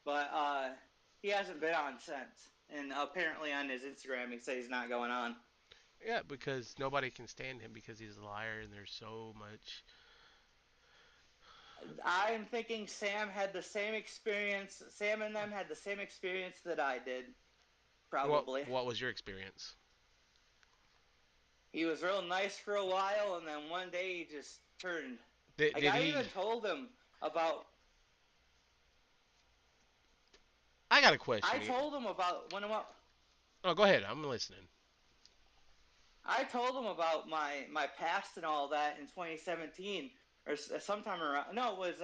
But he hasn't been on since. And apparently on his Instagram, he says he's not going on. Yeah, because nobody can stand him because he's a liar, and there's so much. I'm thinking Sam had the same experience. Sam and them had the same experience that I did, probably. What was your experience? He was real nice for a while, and then one day he just turned. Like Did I he? even told him about. I got a question. I told him about when Oh, go ahead. I'm listening. I told him about my past and all that in 2017 or sometime around. No, it was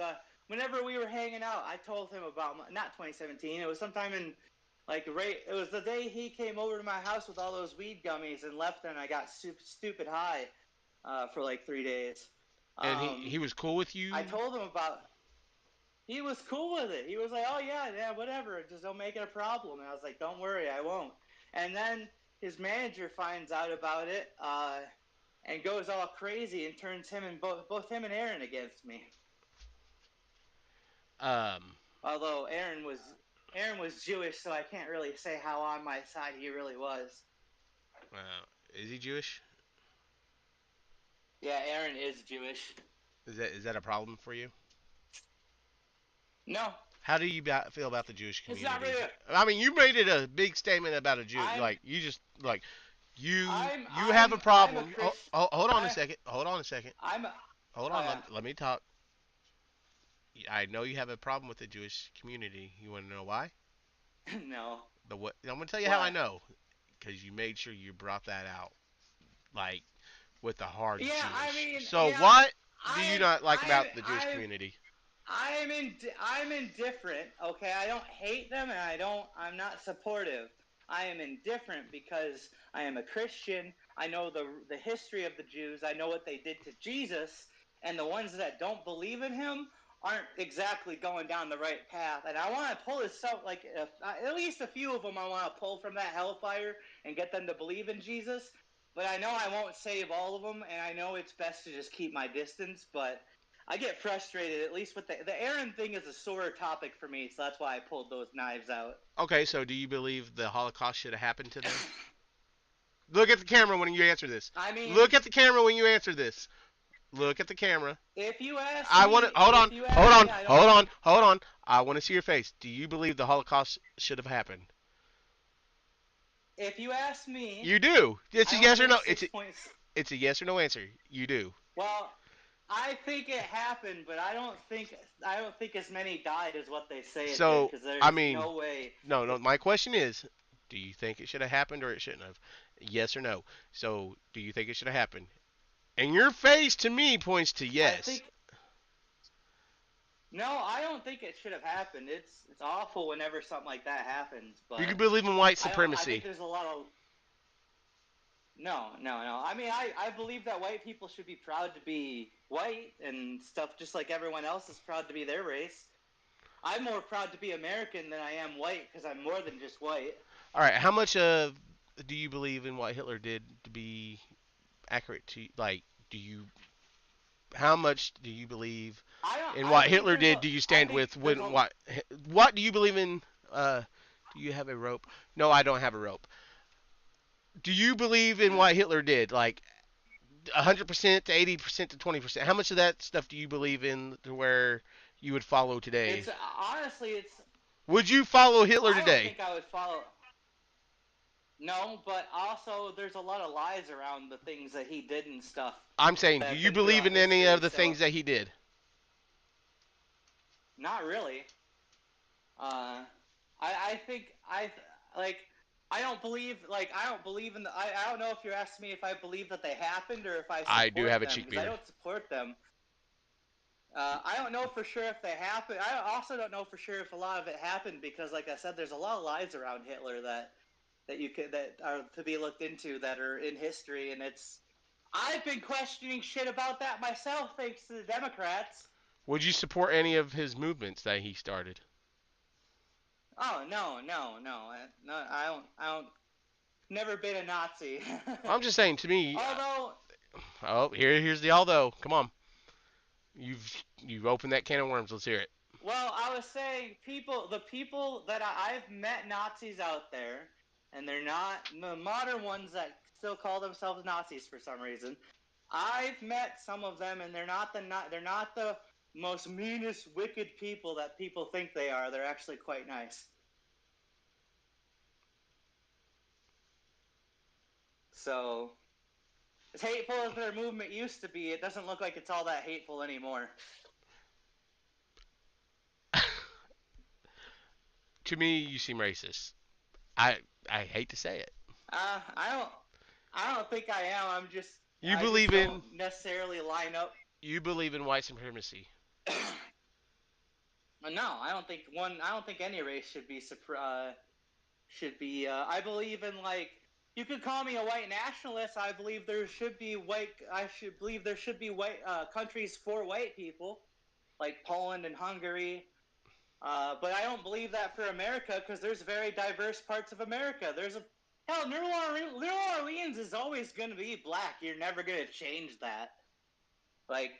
whenever we were hanging out. I told him about not 2017. It was sometime in like right. It was the day he came over to my house with all those weed gummies and left, and I got stupid high for like 3 days. And he was cool with I you. told him about. He was cool with it. He was like, "Oh yeah, whatever. Just don't make it a problem." And I was like, "Don't worry, I won't." And then his manager finds out about it and goes all crazy and turns him and both him and Aaron against me. Um. Although Aaron was Jewish, so I can't really say how on my side he really was. Is he Jewish? Yeah, Aaron is Jewish. Is that a problem for you? No, How do you feel about the Jewish it's not community? really. I mean, you made it a big statement about a Jew. I'm Like you just like I'm you have a I'm a problem. Oh, Christian. hold on a I second. Hold on a second. I'm. Hold Oh on. yeah. Let me talk. I know you have a problem with the Jewish community. You want to know why? No. The what? I'm gonna tell you how I Why? know. Because you made sure you brought that out, like with the hard Yeah, I Jewish. mean, So yeah, what? do you I not like I about the Jewish I community? I'm indifferent. Okay, I don't hate them, and I'm not supportive. I am indifferent because I am a Christian. I know the history of the Jews. I know what they did to Jesus, and the ones that don't believe in him aren't exactly going down the right path. And I want to pull this out, like at least a few of them. I want to pull from that hellfire and get them to believe in Jesus. But I know I won't save all of them, and I know it's best to just keep my distance. But I get frustrated, at least with the Aaron thing is a sore topic for me, so that's why I pulled those knives out. Okay, so do you believe the Holocaust should have happened to them? Look at the camera when you answer this. I Look mean, at the camera when you answer this. Look at the camera. I want to hold on, if you hold ask on, me, I don't hold on, think. hold on. I want to see your face. Do you believe the Holocaust should have happened? If you ask me, You do. It's I a don't yes or think no. six points. It's a yes or no answer. You do. Well, I think it happened, but I don't think as many died as what they say it did, So because I there's mean, no way. no, no. It, My question is, do you think it should have happened or it shouldn't have? Yes or no. So do you think it should have happened? And your face to me points to I yes. think no, I don't think it should have happened. It's awful whenever something like that happens, Do you but believe in white I don't. I think supremacy? there's a lot of no, no, no. I mean, I believe that white people should be proud to be white and stuff, just like everyone else is proud to be their race. I'm more proud to be American than I am white because I'm more than just white. All right. How much of do you believe in what Hitler did to be accurate to like? Do you how much do you believe I don't. in I what think Hitler there's did? a. Do you I stand think with there's when a. what do you believe in? Do you have a rope? No, I don't have a rope. Do you believe in what Hitler did? Like 100% to 80% to 20%. How much of that stuff do you believe in to where you would follow today? It's honestly, it's. Would you follow Hitler I don't today? think I would follow. No, but also there's a lot of lies around the things that he did and stuff I'm saying, that do have you been believe throughout in any history. of the So things that he did? not really. Uh, I think like I don't believe in the I don't know if you're asking me if I believe that they happened or if I I do have support a them cheek because I beard. don't support them. I don't know for sure if they happened. I also don't know for sure if a lot of it happened because, like I said, there's a lot of lies around Hitler that are to be looked into that are in history, and it's. I've been questioning shit about that myself, thanks to the Democrats. Would you support any of his movements that he started? Oh no, no, no, no! I don't. Never been a Nazi. I'm just saying, to me. Although, Oh, here's the although. Come on, you've opened that can of worms. Let's hear it. well, I was saying the people that I've met Nazis out there, and they're not the modern ones that still call themselves Nazis for some reason. I've met some of them, and they're not the most meanest, wicked people that people think they are. They're actually quite nice. So, as hateful as their movement used to be, it doesn't look like it's all that hateful anymore. To me, you seem racist. I hate to say it. Uh, I don't. I don't think I am. You I just believe in don't necessarily line up. you believe in white supremacy. No, I don't think one. I don't think any race should be. I believe in like. You could call me a white nationalist. I believe there should be white. I should believe there should be white countries for white people, like Poland and Hungary. But I don't believe that for America because there's very diverse parts of America. There's a hell New Orleans is always going to be black. You're never going to change that. Like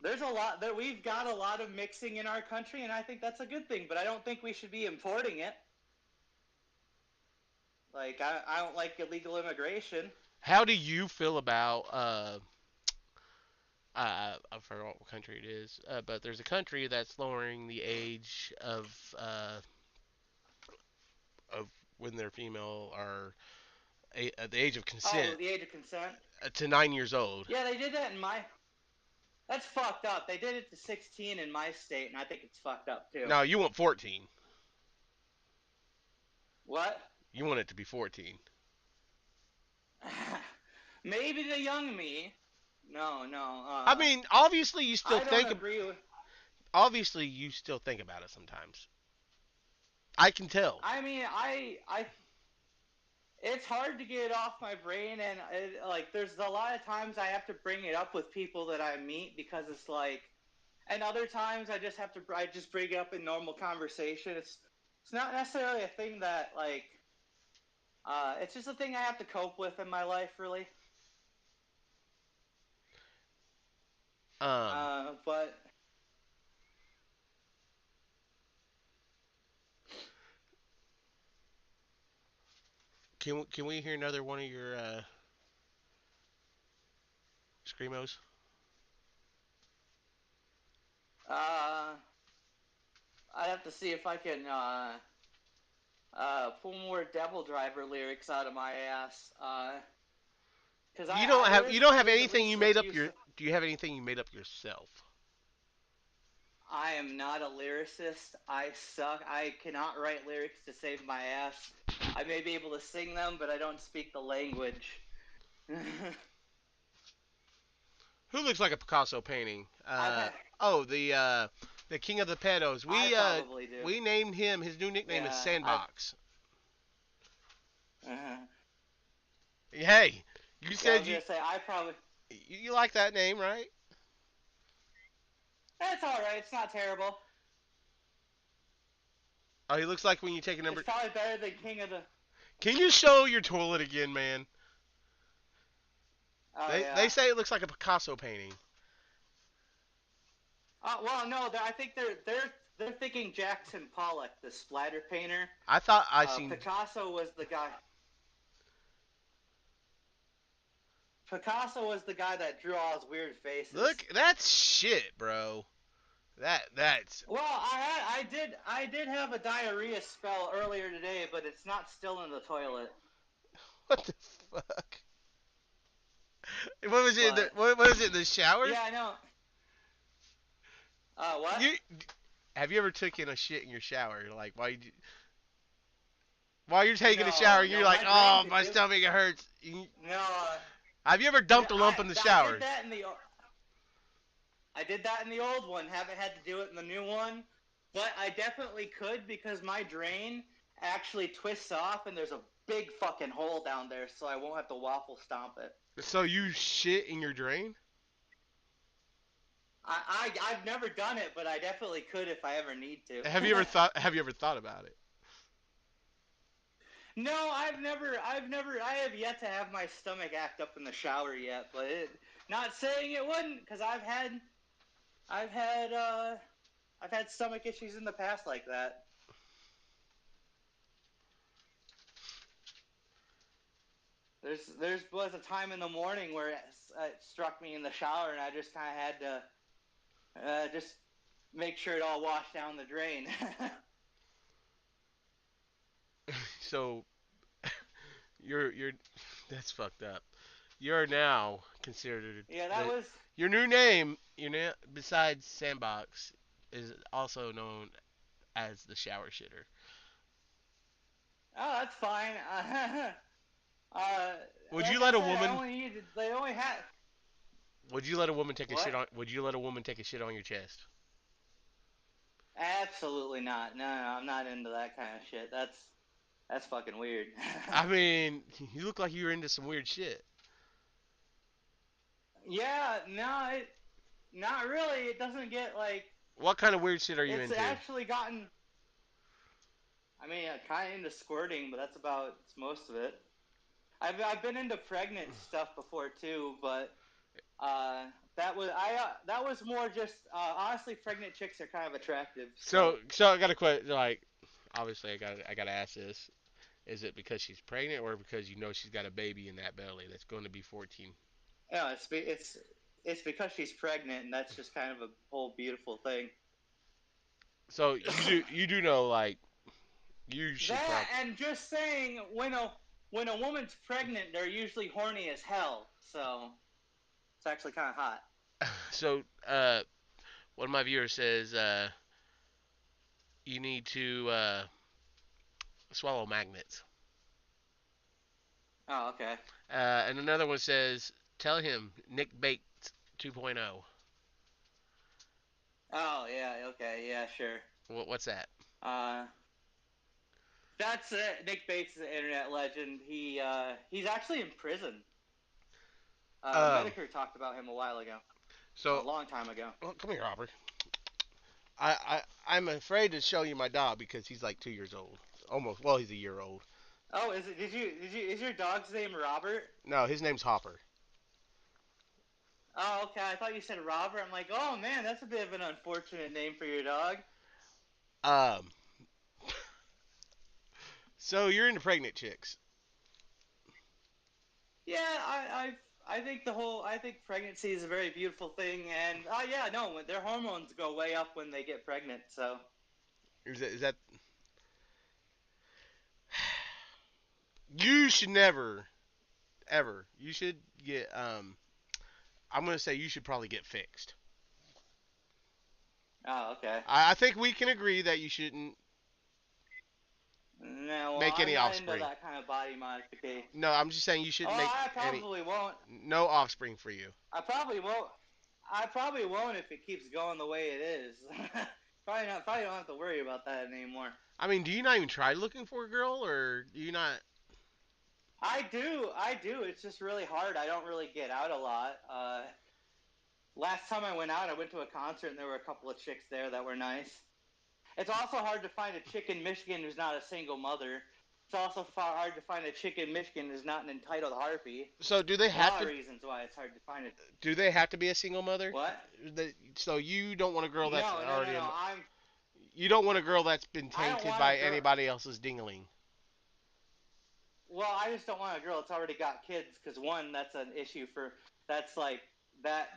there's a lot that we've got a lot of mixing in our country, and I think that's a good thing. But I don't think we should be importing it. Like I don't like illegal immigration. How do you feel about I forgot what country it is, but there's a country that's lowering the age of when they're female or the age of Oh, consent the age of consent. to 9 years old. Yeah, they did that in my. That's fucked up. They did it to 16 in my state, and I think it's fucked up too. Now you want 14. What? You want it to be 14. Maybe the young me, no, no. I mean, obviously you still I don't think. agree with. Obviously you still think about it sometimes. I can tell. I mean, it's hard to get it off my brain, and like, there's a lot of times I have to bring it up with people that I meet because it's like, and other times I just bring it up in normal conversation. It's not necessarily a thing that like, it's just a thing I have to cope with in my life, really. Um, But can we hear another one of your screamos? uh, I'd have to see if I can pull more Devil Driver lyrics out of my ass. Because You don't have there's at anything least you a made up few. your. Do you have anything you made up yourself? I am not a lyricist. I suck. I cannot write lyrics to save my ass. I may be able to sing them, but I don't speak the language. Who looks like a Picasso painting? I've had, Oh, the king of the pedos. I probably do. We named him. His new nickname is Yeah, I've. Sandbox. Uh, Hey, you yeah, I said was gonna say I probably. you like that name, right? That's all right. It's not terrible. Oh, he looks like when you take a It's number. probably better than King of the. Can you show your toilet again, man? Oh They yeah. say it looks like a Picasso painting. Well, no, I think they're thinking Jackson Pollock, the splatter painter. I thought I seen. Picasso was the guy. Picasso was the guy that drew all his weird faces. Look, that's shit, bro. That's Well, I did have a diarrhea spell earlier today, but it's not still in the toilet. what the fuck. What was it? But What was it? The shower? yeah, I know. What? You have you ever taken a shit in your shower? Like while you're taking a shower, No, you're no, like, my brain oh, could my do. stomach hurts. No, Have you ever dumped a lump in the I did shower? that in the I did that in the old one. Haven't had to do it in the new one, but I definitely could because my drain actually twists off and there's a big fucking hole down there, so I won't have to waffle stomp it. So you shit in your drain? I've never done it, but I definitely could if I ever need to. Have you ever thought about it? No, I have yet to have my stomach act up in the shower yet, but not saying it wouldn't, because I've had, I've had stomach issues in the past like that. There's was a time in the morning where it struck me in the shower, and I just kind of had to just make sure it all washed down the drain. So you're that's fucked up. You're now considered Yeah, that the was. your new name. Besides Sandbox is also known as the shower shitter. Oh, that's fine. Would you Like I let a said, I woman? only needed. They only had. Would you let a woman take a What? shit on? Would you let a woman take a shit on your chest? Absolutely not. No, no, I'm not into that kind of shit. That's fucking weird. I mean, you look like you're into some weird shit. Yeah, no, not really. It doesn't get like What kind of weird shit are you it's into? actually gotten. I mean, kind of into squirting, but that's most of it. I've been into pregnant stuff before too, but that was more just honestly, pregnant chicks are kind of attractive. So So I gotta quit. Like, obviously, I gotta ask this: is it because she's pregnant, or because you know she's got a baby in that belly that's going to be 14? yeah, it's because she's pregnant, and that's just kind of a whole beautiful thing. So you do know, like, you should That probably. and just saying when a woman's pregnant, they're usually horny as hell. So it's actually kind of hot. So one of my viewers says you need to swallow magnets. Oh, okay. And another one says tell him Nick baked 2.0. Oh yeah, okay, yeah, sure. What's that? Uh, that's it. Nick Bates is an internet legend. He's actually in prison. Um. Medicare talked about him a while ago, a So, long time ago. well, come here, Hopper. I'm afraid to show you my dog because he's like 2 years old. Almost. Well, he's a year old. Oh, is it? Is your dog's name Robert? No, his name's Hopper. Oh, okay. I thought you said Robert. I'm like, oh man, that's a bit of an unfortunate name for your dog. Um. So you're into pregnant chicks. Yeah, I think pregnancy is a very beautiful thing, and yeah, no, their hormones go way up when they get pregnant. So Is that you should never ever. You should get I'm gonna say you should probably get fixed. oh, okay. I think we can agree that you shouldn't No, well, make I'm any not into offspring. that kind of body modification. No, I'm just saying you Oh, shouldn't make I any probably won't. no offspring for you. I probably won't. I probably won't if it keeps going the way it is. Probably not. Probably don't have to worry about that anymore. I mean, do you not even try looking for a girl, or do you not? I do. I do. It's just really hard. I don't really get out a lot. Last time I went out, I went to a concert and there were a couple of chicks there that were nice. It's also hard to find a chick in Michigan who's not a single mother. It's also hard to find a chick in Michigan who's not an entitled harpy. So do they A have lot of to? reasons why it's hard to find it. Do they have to be a single mother? What? So you don't want a girl that's No, no, no, already no. I'm. you don't want a girl that's been I don't tainted want a by girl. anybody else's dingling. Well, I just don't want a girl that's already got kids because one, that's an issue for. That's like that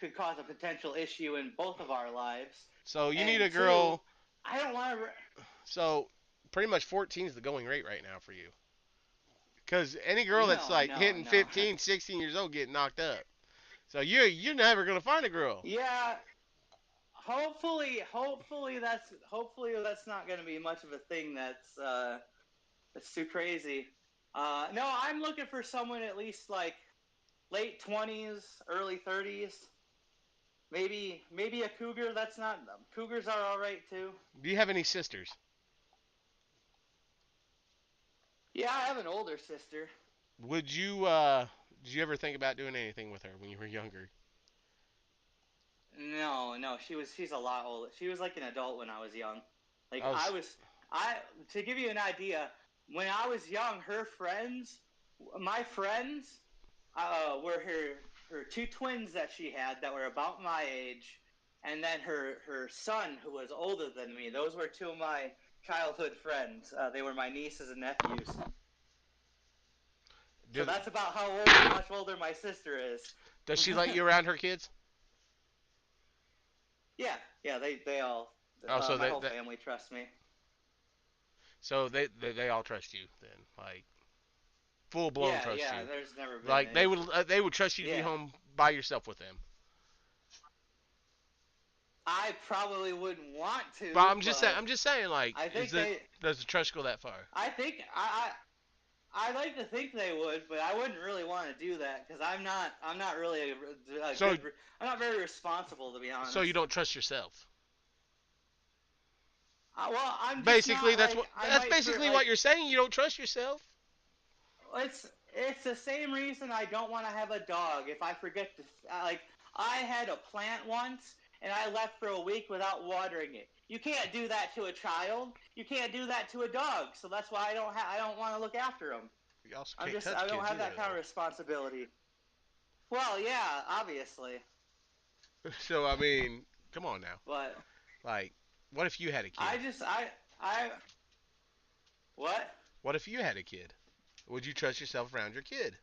could cause a potential issue in both of our lives. So you need And a two, girl. I don't want to. So pretty much 14 is the going rate right now for you. Because any girl that's No, like no, hitting no. 15, 16 years old getting knocked up. So you're never gonna find a girl. Yeah, hopefully that's not going to be much of a thing that's too crazy. No, I'm looking for someone at least like late 20s, early 30s. Maybe a cougar. That's not cougars are all right too. Do you have any sisters? Yeah, I have an older sister. Would you did you ever think about doing anything with her when you were younger? No, no, she's a lot older. She was like an adult when I was young. Like I was I to give you an idea, when I was young, my friends, were her two twins that she had that were about my age, and then her son who was older than me. Those were two of my childhood friends. They were my nieces and nephews. So do, that's about much older my sister is. does she let you around her kids? Yeah, yeah, they all, Oh, so my whole family trusts me. they all trust you then, like full blown Yeah, trust yeah. you. There's never been Like an issue. they would trust you to be Yeah, home by yourself with them. I probably wouldn't want But to, but I'm just saying like I is think it does the trust go that far? I think I like to think they would, but I wouldn't really want to do that because I'm not really a So good, I'm not very responsible to be so you honest. don't trust yourself. Well, I'm just Basically not like I that's might basically what like you're saying. You don't trust yourself. it's the same reason I don't want to have a dog. If I forget to like I had a plant once and I left for a week without watering it. You can't do that to a child. You can't do that to a dog. So that's why I don't want to look after them. You also can't touch I don't kids have either that kind of responsibility. Well, yeah, obviously, though. So I mean, come on now. but Like, what if you had a I kid? just I what? What if you had a kid? Would you trust yourself around your kid?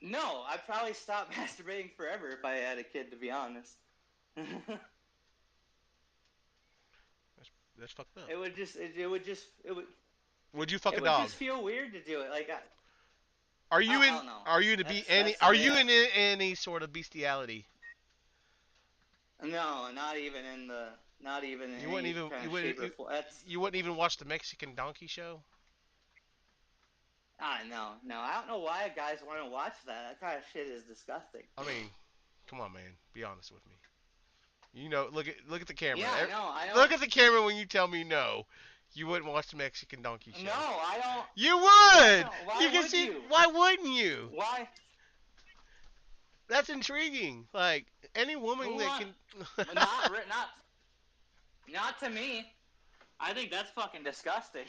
No, I'd probably stop masturbating forever if I had a kid. To be honest, it That's fucked up. would just it would just Would you fuck a it would dog? just feel weird to do it. Like Are you oh in? hell no, Are you to be any? that's Are you yeah. in any sort of bestiality? No, not even in You wouldn't any even. kind You of shape wouldn't. or form. That's You wouldn't even watch the Mexican Donkey Show. no. I don't know why guys want to watch that. That kind of shit is disgusting. I mean, come on, man. Be honest with me. Look at the Yeah, camera. I know. I Look don't. at the camera when you tell me no. You wouldn't watch the Mexican Donkey No, Show. I don't. You Why would. don't? Why You can would see. you? Why wouldn't you? Why? That's intriguing. Like any woman Who that want? can. Not to me. I think that's fucking disgusting.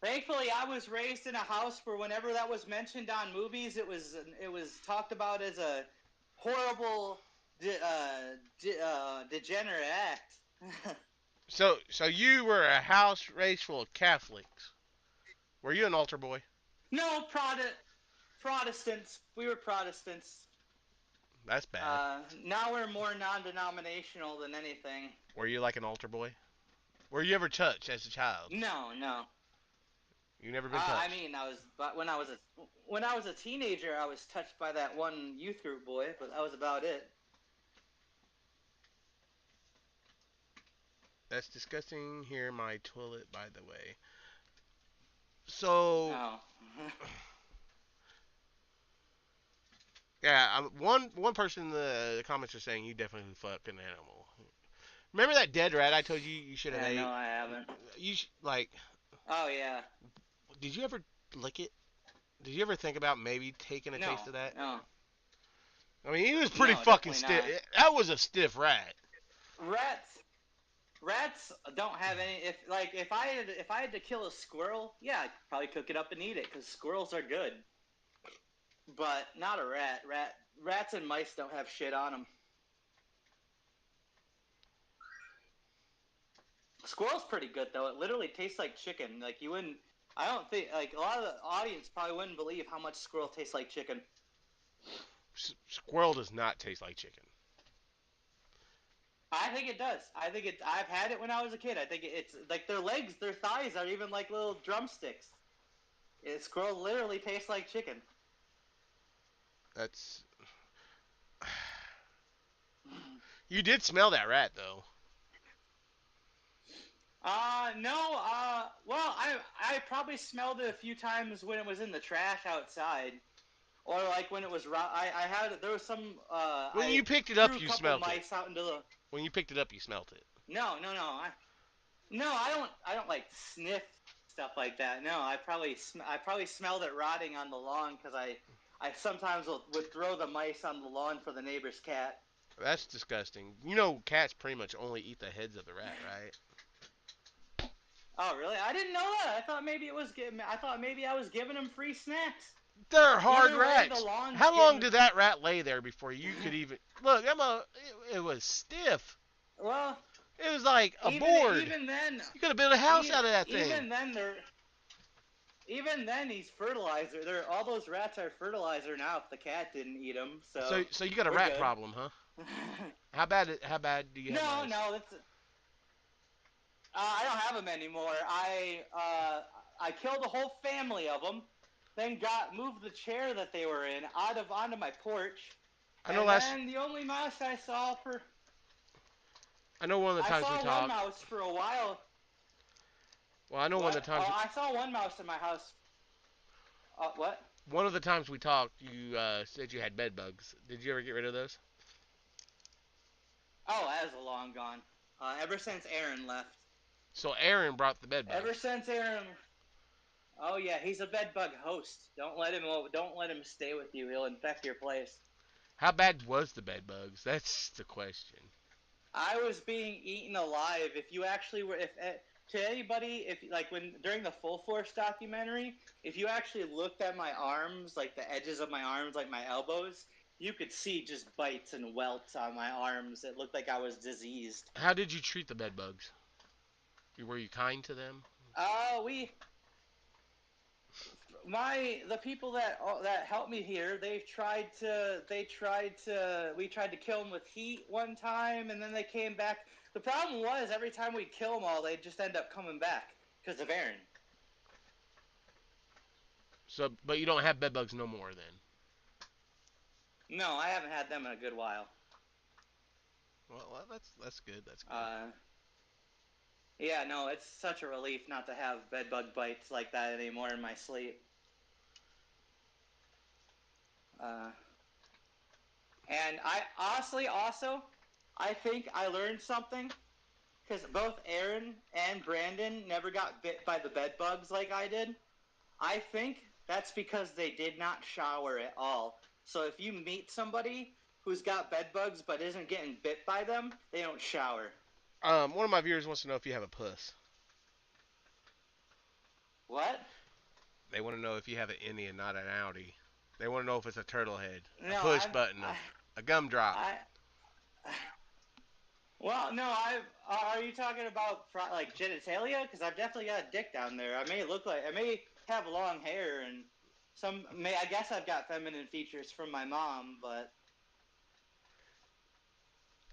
Thankfully, I was raised in a house where whenever that was mentioned on movies, it was talked about as a horrible, degenerate act. So you were a house raised full of Catholics. Were you an altar boy? No, Protestants. We were Protestants. That's bad. Now we're more non-denominational than anything. Were you like an altar boy? Were you ever touched as a child? No, no. You never been touched. I mean, but when I was a teenager, I was touched by that one youth group boy, but that was about it. That's disgusting. Here, my toilet, by the way. So, No. yeah, one person in the comments are saying you definitely fucked an animal. Remember that dead rat I told you you should have Yeah, no, ate? I haven't. Like, Oh yeah. did you ever lick it? Did you ever think about maybe taking a No, taste of that? no, I mean, he was pretty no, fucking definitely stiff. not. That was a stiff rat. Rats don't have any. If I had to kill a squirrel, yeah, I'd probably cook it up and eat it because squirrels are good. But not a rat. Rats and mice don't have shit on them. Squirrel's pretty good though. It literally tastes like chicken. Like you wouldn't. I don't think like a lot of the audience probably wouldn't believe how much squirrel tastes like chicken. Squirrel does not taste like chicken. I think it does. I've had it when I was a kid. I think it's like their legs, their thighs are even like little drumsticks. Squirrel literally tastes like chicken. That's. You did smell that rat though. No. Well, I probably smelled it a few times when it was in the trash outside, or like when it was. I had there was some. When I you picked it threw up, a you couple smelt it. mice out into the. When you picked it up, you smelt it. No, no, no. No, I don't like sniff stuff like that. No, I probably smelled it rotting on the lawn because I sometimes would throw the mice on the lawn for the neighbor's cat. That's disgusting. You know, cats pretty much only eat the heads of the rat, right? Oh, really? I didn't know that. I thought maybe I was giving them free snacks. They're hard Either way, the rats. lawn's How long getting. did that rat lay there before you could even look? It was stiff. Well, It was like a even board. even then, You could have built a house out of that thing. even then they're. Even then, he's fertilizer. All those rats are fertilizer now. If the cat didn't eat them, So you got a we're rat good. problem, huh? How bad do you have No, mice? no, that's. I don't have them anymore. I killed a whole family of them, then moved the chair that they were in onto my porch, I know and last then the only mouse I saw I know one of the I times we saw one talked. mouse for a while. Well, I know one of What? the times Oh, I saw one mouse in my house. What? one of the times we talked, you said you had bed bugs. Did you ever get rid of those? Oh, that was long gone. Ever since Aaron left. So Aaron brought the bed Ever bugs. since Aaron. Oh yeah, he's a bed bug host. Don't let him. Don't let him stay with you. He'll infect your place. How bad was the bed bugs? That's the question. I was being eaten alive. If you actually were, if to anybody, if like when during the Full Force documentary, if you actually looked at my arms, like the edges of my arms, like my elbows, you could see just bites and welts on my arms. It looked like I was diseased. How did you treat the bed bugs? Were you kind to them? The people that helped me here, we tried to kill them with heat one time, and then they came back. The problem was every time we'd kill them all, they'd just end up coming back because of Aaron. So, but you don't have bed bugs no more then. No, I haven't had them in a good while. Well, that's good. That's good. Yeah, no, it's such a relief not to have bed bug bites like that anymore in my sleep. Uh, and I honestly also, I think I learned something because both Aaron and Brandon never got bit by the bed bugs like I did. I think that's because they did not shower at all. So if you meet somebody who's got bed bugs but isn't getting bit by them, they don't shower. One of my viewers wants to know if you have a puss. What? They want to know if you have an innie and not an outie. They want to know if it's a turtle head, a No, push button, a gumdrop. I, well, no, are you talking about like genitalia? Because I've definitely got a dick down there. I may have long hair and I guess I've got feminine features from my mom, but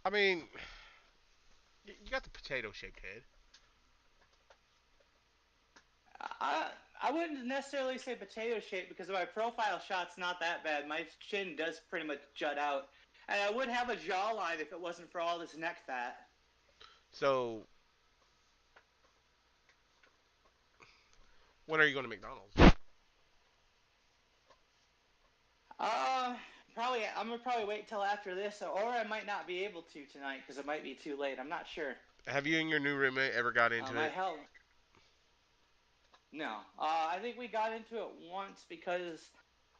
I mean, you got the potato shaped head. I I wouldn't necessarily say potato shape because my profile shot's not that bad. My chin does pretty much jut out, and I would have a jawline if it wasn't for all this neck fat. So, when are you going to McDonald's? Uh, probably I'm gonna probably wait till after this, or I might not be able to tonight because it might be too late. I'm not sure. Have you and your new roommate ever got into My it? health. No. I think we got into it once because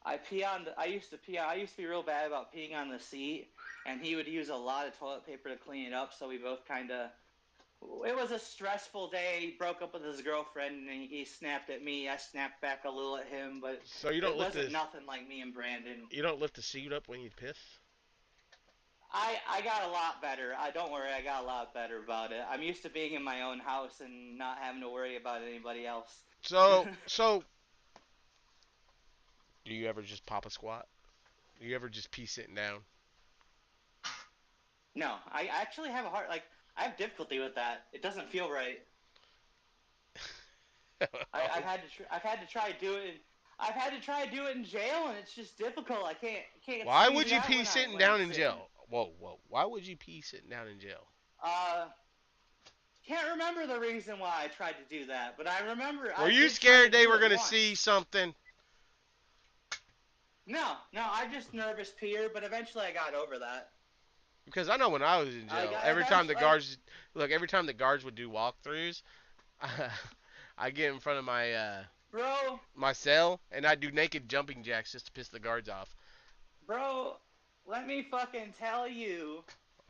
I pee on the. I used to pee. I used to be real bad about peeing on the seat, and he would use a lot of toilet paper to clean it up. So we both kind of. It was a stressful day. He broke up with his girlfriend, and he snapped at me. I snapped back a little at him, but So it wasn't nothing like me and Brandon. you don't lift the seat up when you piss. I got a lot better. I don't worry. I got a lot better about it. I'm used to being in my own house and not having to worry about anybody else. So do you ever just pop a squat? Do you ever just pee sitting down? No, I actually have a hard like I have difficulty with that. It doesn't feel right. I've had to try do it. I've had to try do it in jail, and it's just difficult. I can't Why squeeze would it you out pee sitting when I'm down in sitting. jail? Whoa. Why would you pee sitting down in jail? Uh, can't remember the reason why I tried to do that, but I remember Were I you did try to scared they do were it going to see once. something? No, I'm just nervous peer, but eventually I got over that. Because I know when I was in I jail, got every time the eventually like, guards every time the guards would do walkthroughs, I get in front of bro, my cell and I do naked jumping jacks just to piss the guards off. bro, let me fucking tell you,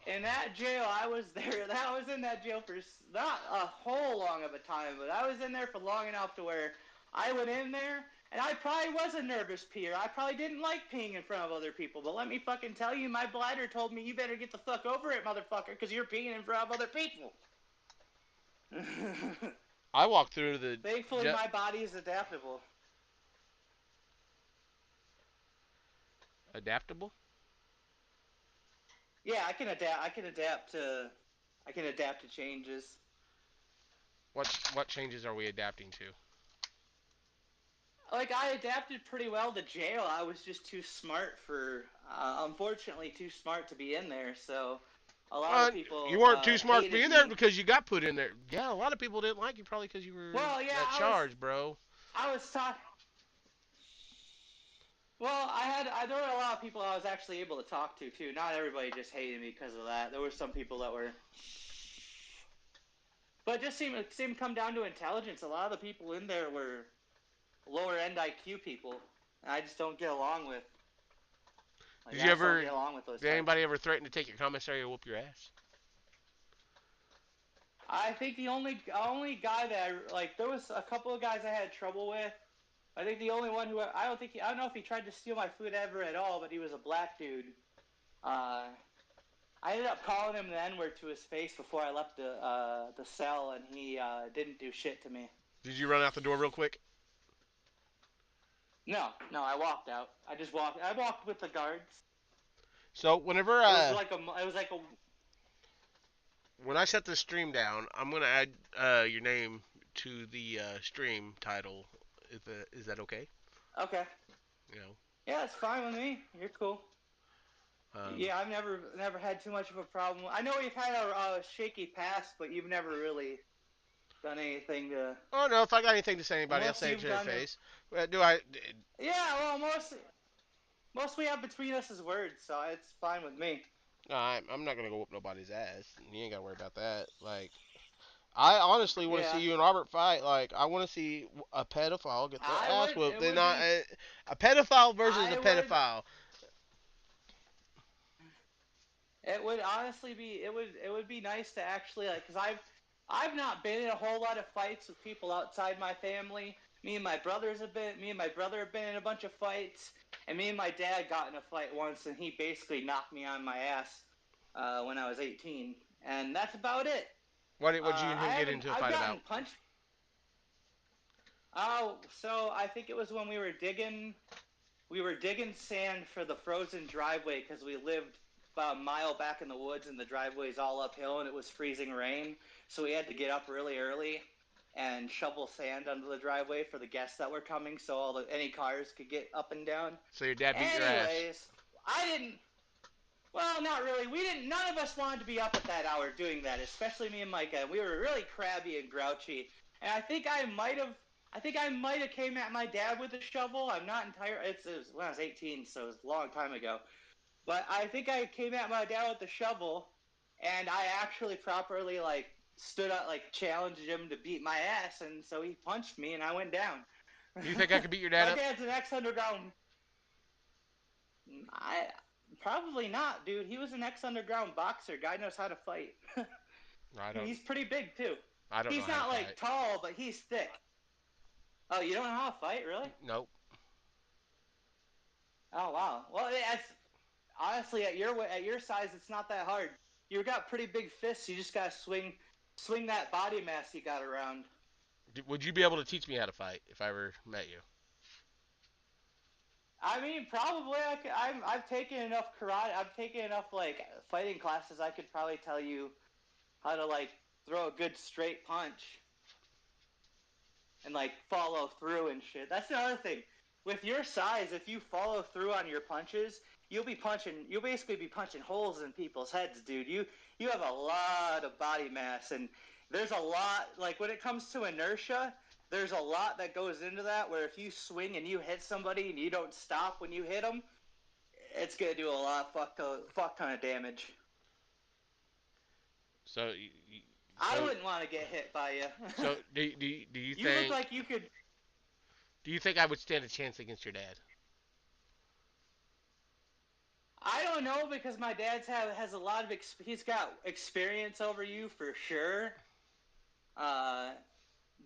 in that jail I was there. I was in that jail for not a whole long of a time, but I was in there for long enough to where I went in there and I probably was a nervous peer. I probably didn't like peeing in front of other people, but let me fucking tell you, my bladder told me you better get the fuck over it, motherfucker, because you're peeing in front of other people. I walked through the Thankfully, ju- my body is adaptable. adaptable. Yeah, I can adapt. I can adapt to changes. What changes are we adapting to? Like I adapted pretty well to jail. I was just too smart for, unfortunately, too smart to be in there. So a lot of the You people weren't too smart to be hated in there me. because you got put in there. Yeah, a lot of people didn't like you probably because you were Well, yeah, that charge, bro. I was taught. Well, there were a lot of people I was actually able to talk to too. Not everybody just hated me because of that. There were some people that were, but it just seemed to come down to intelligence. A lot of the people in there were lower end IQ people. And I just don't get along with. Like Did I you just don't ever? get along with those Did types. anybody ever threaten to take your commissary or whoop your ass? I think the only guy that there was a couple of guys I had trouble with. I think the only one who I don't know if he tried to steal my food ever at all, but he was a black dude. Uh, I ended up calling him the N word to his face before I left the cell, and he didn't do shit to me. Did you run out the door real quick? No, I walked out. I just walked. I walked with the guards. So whenever It was like a. when I shut this stream down, I'm gonna add your name to the stream title. Is that okay? Okay. You know. Yeah, it's fine with me. You're cool. Um, Yeah, I've never had too much of a problem. I know you've had a shaky past, but you've never really done anything to. oh no, if I got anything to say to anybody, I'll Most say it you've to their done. face. Do I? Yeah, well, mostly. Most we have between us is words, so it's fine with me. No, I'm not gonna go whoop nobody's ass. You ain't gotta worry about that. Like, I honestly want to see Yeah, you and Robert fight. Like, I want to see a pedophile get their I ass would. whooped. It They're would not be. a pedophile versus a I would. pedophile. It would honestly be. It would be nice to actually like, cause I've not been in a whole lot of fights with people outside my family. Me and my brothers have been. Me and my brother have been in a bunch of fights, and me and my dad got in a fight once, and he basically knocked me on my ass when I was 18, and that's about it. What did you and I him get haven't. into a I've fight about? gotten punched. Oh, so I think it was when we were digging sand for the frozen driveway because we lived about a mile back in the woods and the driveway's all uphill and it was freezing rain. So we had to get up really early and shovel sand under the driveway for the guests that were coming so any cars could get up and down. So your dad beat your ass. Anyways, I didn't. Well, not really. We didn't. None of us wanted to be up at that hour doing that, especially me and Micah. We were really crabby and grouchy, and I think I might have. I think I might have came at my dad with a shovel. I'm not entirely. It was when I was 18, so it was a long time ago. But I think I came at my dad with the shovel, and I actually properly like stood up, like challenged him to beat my ass, and so he punched me, and I went down. Do you think I could beat your dad My up? dad's an ex-underground. I probably not, dude. He was an ex-underground boxer. Guy knows how to fight. I don't. He's pretty big too. I don't know He's how to not like fight. tall, but he's thick. Oh, you don't know how to fight, really? Nope. Oh wow. Well, that's honestly at your size, it's not that hard. You got pretty big fists. You just gotta swing that body mass you got around. Would you be able to teach me how to fight if I ever met you? I mean, probably I've taken enough karate. I've taken enough like fighting classes. I could probably tell you how to like throw a good straight punch and like follow through and shit. That's another thing. With your size, if you follow through on your punches, you'll basically be punching holes in people's heads, dude. You have a lot of body mass and there's a lot like when it comes to inertia, there's a lot that goes into that where if you swing and you hit somebody and you don't stop when you hit them, it's going to do a lot of fuck ton of damage. So, I so, wouldn't want to get hit by you. so do you You look think like you could. I would stand a chance against your dad? I don't know because my dad's has a lot of he's got experience over you for sure. Uh,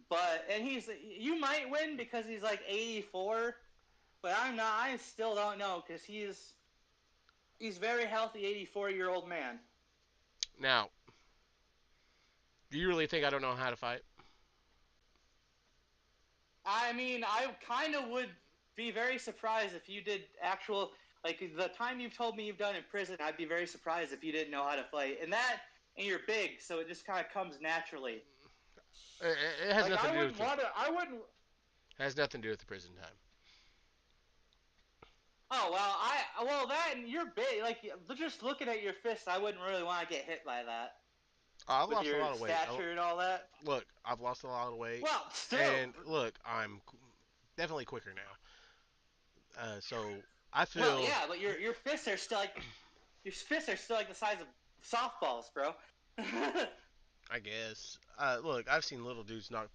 but and you might win because he's like 84, but I'm not. I still don't know because he's very healthy 84-year-old man. Now, do you really think I don't know how to fight? I mean, I kind of would be very surprised if you did actual like the time you've told me you've done in prison. I'd be very surprised if you didn't know how to fight. And you're big, so it just kind of comes naturally. It has Like nothing I to do wouldn't with it. want to. I wouldn't. Has nothing to do with the prison time. Oh well, that and you're big. Like just looking at your fist, I wouldn't really want to get hit by that I've with lost a your lot of weight. stature and all that. Look, I've lost a lot of weight, Well, still. and look, I'm definitely quicker now. So I Well, feel, yeah, but your fists are still like the size of softballs, bro. I guess. Look, I've seen little dudes knock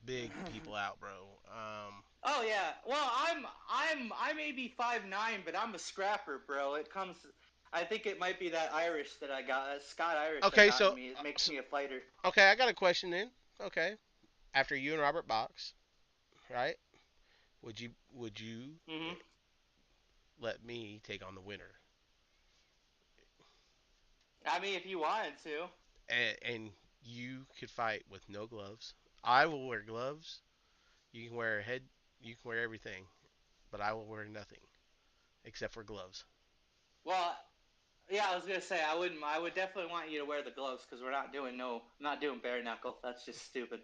big people out, bro. Oh yeah. Well, I may be 5'9", but I'm a scrapper, bro. It comes. I think it might be that Irish that I got, that Scott Irish I Okay, got in me. It makes me a fighter. okay, I got a question then. Okay, after you and Robert box, right? Would you Hmm. let me take on the winner? I mean, if you wanted to. And you could fight with no gloves. I will wear gloves. You can wear a head. You can wear everything, but I will wear nothing except for gloves. Well, yeah, I was gonna say I wouldn't. I would definitely want you to wear the gloves because we're not doing bare knuckle. That's just stupid.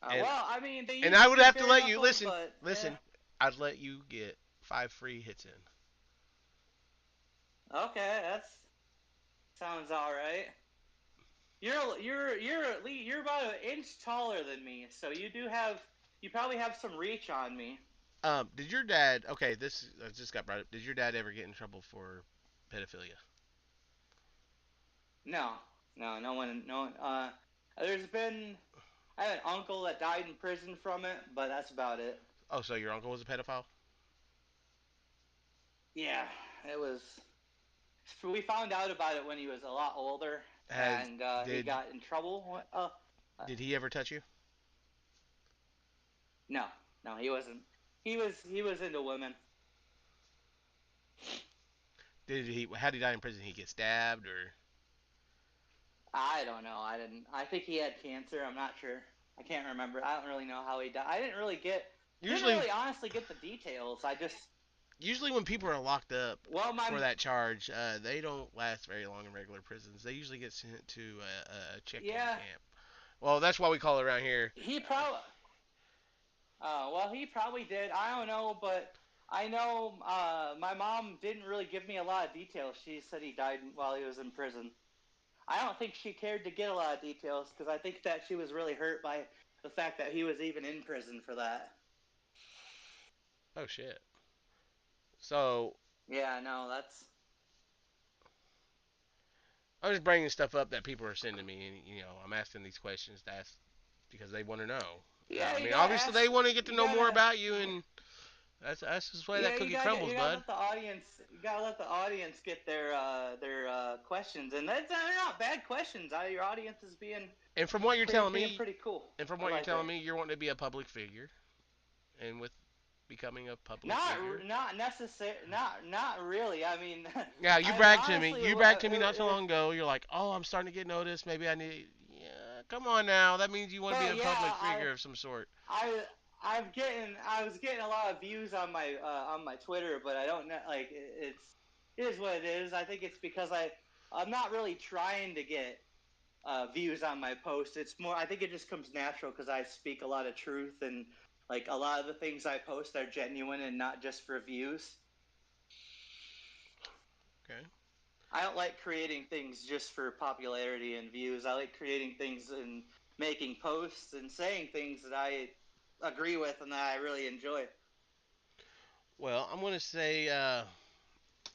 And Well, I mean they and used I to would do have to bare let you knuckle, listen. but Listen, I'd let you get 5 free hits in. okay, that's sounds all right. You're about an inch taller than me, so you probably have some reach on me. Did your dad? Okay, this just got brought up. Did your dad ever get in trouble for pedophilia? No, no, no one, no. There's been I have an uncle that died in prison from it, but that's about it. Oh, so your uncle was a pedophile? Yeah, it was. We found out about it when he was a lot older, Has and he did got in trouble. did he ever touch you? No, no, he wasn't. He was into women. Did he? How did he die in prison? He get stabbed or? I don't know. I didn't. I think he had cancer. I'm not sure. I can't remember. I don't really know how he died. I didn't really get. Didn't Usually, really honestly get the details. I just. usually when people are locked up Well, for my. that charge, they don't last very long in regular prisons. They usually get sent to a check-in Yeah. camp. Well, that's why we call it around here. He probably. Well, he probably did. I don't know, but I know my mom didn't really give me a lot of details. She said he died while he was in prison. I don't think she cared to get a lot of details because I think that she was really hurt by the fact that he was even in prison for that. Oh shit. So Yeah, no, that's. I'm just bringing stuff up that people are sending me, and I'm asking these questions to ask because they want to know. Yeah, I you mean, gotta obviously ask. they want to get to You know more gotta. about you, and that's just the way that Yeah, cookie crumbles, you gotta bud. let the audience. You gotta let the audience get their questions, and they're not bad questions. Your audience is And from what you're telling being me, pretty cool. and from I what you're like telling it. me, you're wanting to be a public figure, and with becoming a public Not figure, not necessary. Not really. I mean, yeah, you I mean bragged to me. honestly, You bragged to me not so long ago. You're like, oh, I'm starting to get noticed. Maybe I need. Yeah, come on now. That means you want to be but a yeah, public figure of some sort. I I was getting a lot of views on my Twitter, but I don't know. Like it is what it is. I think it's because I'm not really trying to get views on my post. It's more. I think it just comes natural because I speak a lot of truth and like a lot of the things I post are genuine and not just for views. Okay. I don't like creating things just for popularity and views. I like creating things and making posts and saying things that I agree with and that I really enjoy. Well, I'm gonna say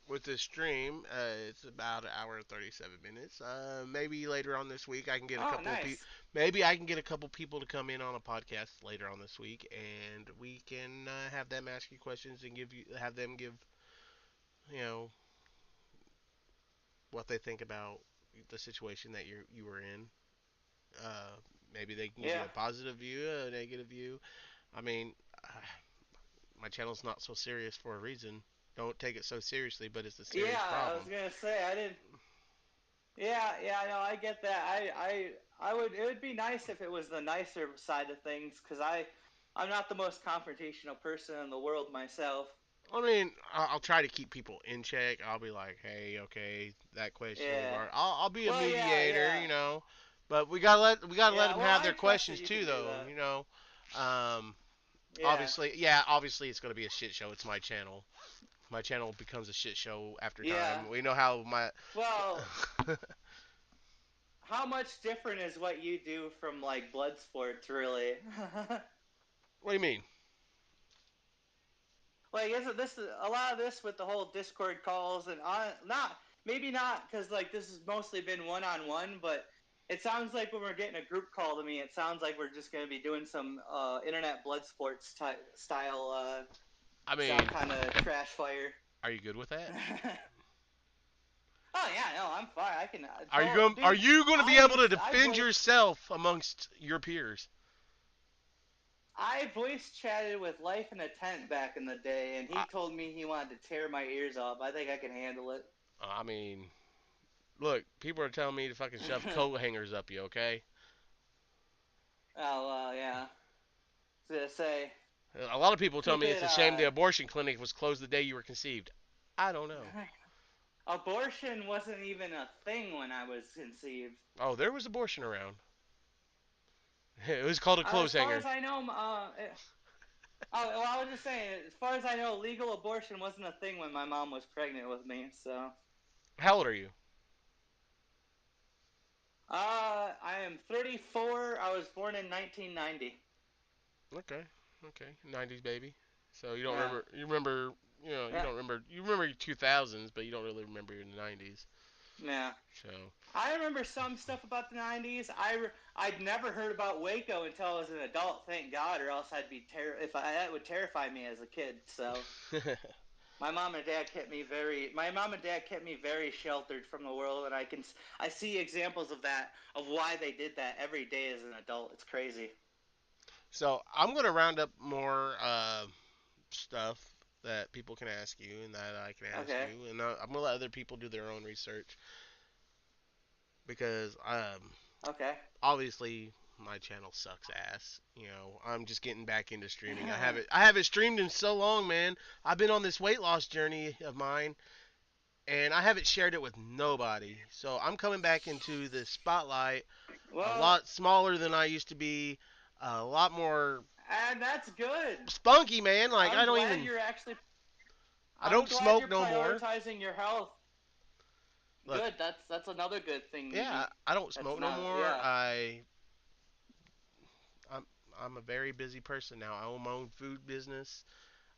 with this stream, it's about an hour and 37 minutes. Maybe later on this week, I can get a Oh, couple of people. nice. Maybe I can get a couple people to come in on a podcast later on this week, and we can have them ask you questions and have them give you know what they think about the situation that you were in. Uh, Maybe they can give Yeah. you a positive view, a negative view. I mean, my channel's not so serious for a reason. Don't take it so seriously, but it's a serious Yeah, I was problem. gonna say I didn't. Yeah, yeah, no, I get that. I would. It would be nice if it was the nicer side of things, because I'm not the most confrontational person in the world myself. I mean, I'll try to keep people in check. I'll be like, hey, okay, that question was Yeah. brought. I'll be a Well, yeah, mediator, yeah, but we gotta let yeah. them Well, have I their trust that questions you too, can do though. that. Um, Yeah, obviously, yeah, obviously it's gonna be a shit show. It's my channel. My channel becomes a shit show after yeah. time. We know how my. Well, how much different is what you do from like blood sports, really? What do you mean? Like, isn't this a lot of this with the whole Discord calls and not maybe not because like this has mostly been one on one, but it sounds like when we're getting a group call to me, it sounds like we're just going to be doing some internet blood sports I style mean, kind of trash fire. are you good with that? Oh yeah, no, I'm fine. I can Are you tell, going? Are dude. you going to be able to I defend voice yourself amongst your peers? I voice chatted with Life in a Tent back in the day, and he I, told me he wanted to tear my ears off. I think I can handle it. I mean, look, people are telling me to fucking shove coat hangers up you, okay? Oh well, yeah. I was gonna say A lot of people tell keep me it's it a shame the abortion clinic was closed the day you were conceived. I don't know. abortion wasn't even a thing when I was conceived. Oh, there was abortion around. It was called a As clothes far as hanger. I know, oh, well, I was just saying, as far as I know, legal abortion wasn't a thing when my mom was pregnant with me. So, How old are you? I am 34. I was born in 1990. Okay, okay, 90s baby. So you don't Yeah. remember. You remember. You Yeah. don't remember. You remember your 2000s, but you don't really remember your 90s. Yeah. So I remember some stuff about the '90s. I'd never heard about Waco until I was an adult. Thank God, or else I'd be if I that would terrify me as a kid. So my mom and dad kept me very sheltered from the world, and I see examples of that, of why they did that every day as an adult. It's crazy. so I'm gonna round up more stuff that people can ask you and that I can ask Okay. you, and I'm gonna let other people do their own research because Okay. obviously my channel sucks ass. I'm just getting back into streaming. I haven't streamed in so long, man. I've been on this weight loss journey of mine, and I haven't shared it with nobody. So I'm coming back into the spotlight a Well, lot smaller than I used to be, a lot more and that's good. spunky, man. Like I'm glad you're actually. I I'm don't glad smoke you're no more. prioritizing your health. Look, Good. That's another good thing you yeah, need. I don't That's smoke no not. more. Yeah. I'm I'm a very busy person now. I own my own food business.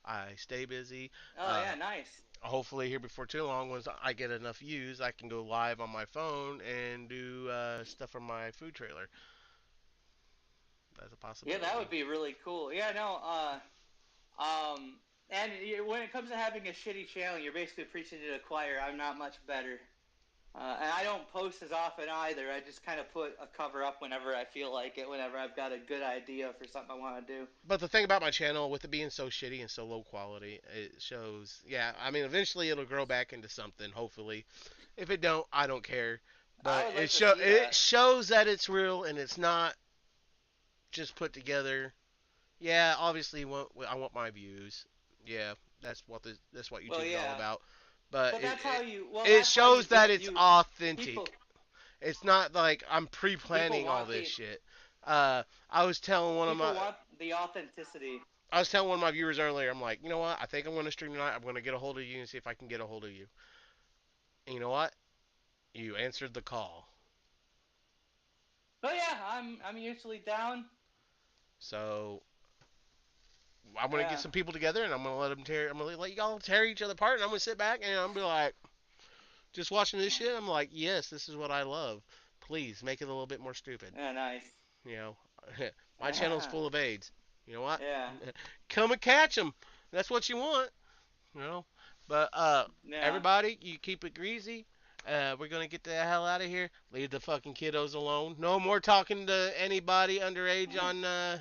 I stay busy. Oh Uh, yeah. Nice. Hopefully here before too long, once I get enough views, I can go live on my phone and do stuff from my food trailer. That's a Yeah, that would possibility. be really cool. Yeah. No. Um. And when it comes to having a shitty channel, you're basically preaching to the choir. I'm not much better. And I don't post as often either. I just kind of put a cover up whenever I feel like it, whenever I've got a good idea for something I want to do. But the thing about my channel, with it being so shitty and so low quality, it shows. Yeah, I mean, eventually it'll grow back into something. Hopefully, if it don't, I don't care. I But would like to see it that. shows that it's real and it's not just put together. Yeah, obviously, I want my views. Yeah, that's what Well, YouTube's all yeah, about. But but that's how you. Well, it that's how you shows that get it's you people. authentic. It's not like I'm People pre-planning all want this the shit. I was telling one of people my want the authenticity. I was telling one of my viewers earlier. I'm like, you know what? I think I'm going to stream tonight. I'm going to get a hold of you and see if I can get a hold of you. And you know what? You answered the call. But yeah, I'm usually down. So I'm going to get Yeah, some people together and I'm going to let them tear. I'm going to let y'all tear each other apart. And I'm going to sit back and I'm going to be like, just watching this shit. I'm like, yes, this is what I love. Please make it a little bit more stupid. yeah, nice. You know, my channel's full of AIDS. You know what? Yeah, Come and catch them. That's what you want. You know. But yeah. everybody, you keep it greasy. We're gonna get the hell out of here. Leave the fucking kiddos alone. No more talking to anybody underage on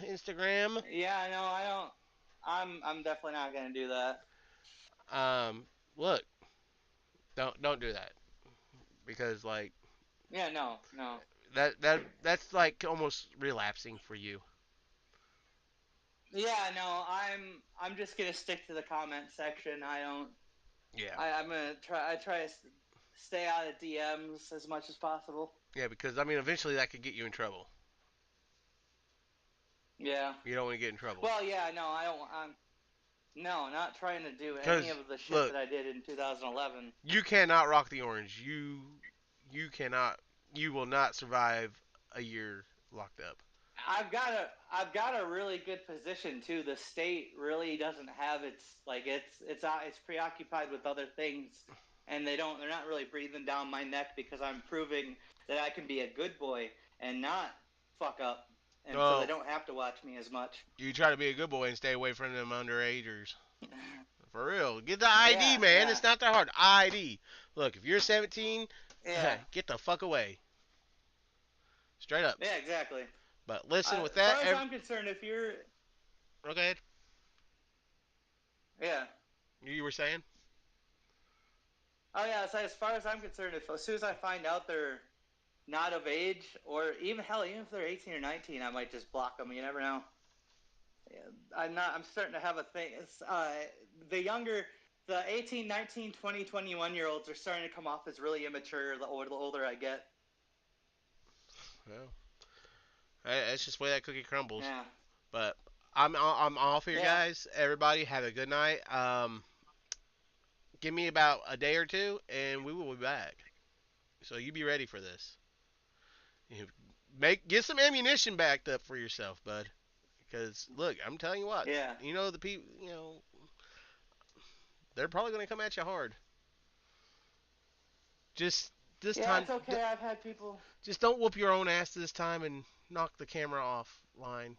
Instagram. Yeah, no, I don't. I'm definitely not gonna do that. Um, look, don't do that because like Yeah, no, no. that's like almost relapsing for you. Yeah, no. I'm just gonna stick to the comment section. I don't. Yeah, I'm gonna try. I try to stay out of DMs as much as possible. yeah, because I mean eventually that could get you in trouble. Yeah. You don't want to get in trouble. Well, yeah, no, I don't. I'm no, not trying to do any Because of the shit look, that I did in 2011. you cannot rock the orange. You cannot. You will not survive a year locked up. I've got a really good position too. The state really doesn't have it's preoccupied with other things, and they're not really breathing down my neck because I'm proving that I can be a good boy and not fuck up, and so they Well, don't have to watch me as much. you try to be a good boy and stay away from them underagers. For real. Get the ID, Yeah, man. yeah, It's not that hard. ID. Look, if you're 17, yeah, get the fuck away. Straight up. yeah, exactly. But listen, with As far that, as I'm concerned, if you're okay, yeah. you were saying? Oh yeah, so as far as I'm concerned, if as soon as I find out they're not of age, or even hell, even if they're 18 or 19, I might just block them. You never know. I'm not. I'm starting to have a thing. The younger, the 18, 19, 20, 21 year olds are starting to come off as really immature the older I get. Well, it's just the way that cookie crumbles. Yeah. But I'm off here, Yeah. guys. Everybody, have a good night. Give me about a day or two, and we will be back. So you be ready for this. You get some ammunition backed up for yourself, bud. Because look, I'm telling you what, Yeah. the people, they're probably going to come at you hard. Just this Yeah, time, it's okay. I've had people. just don't whoop your own ass this time and knock the camera offline.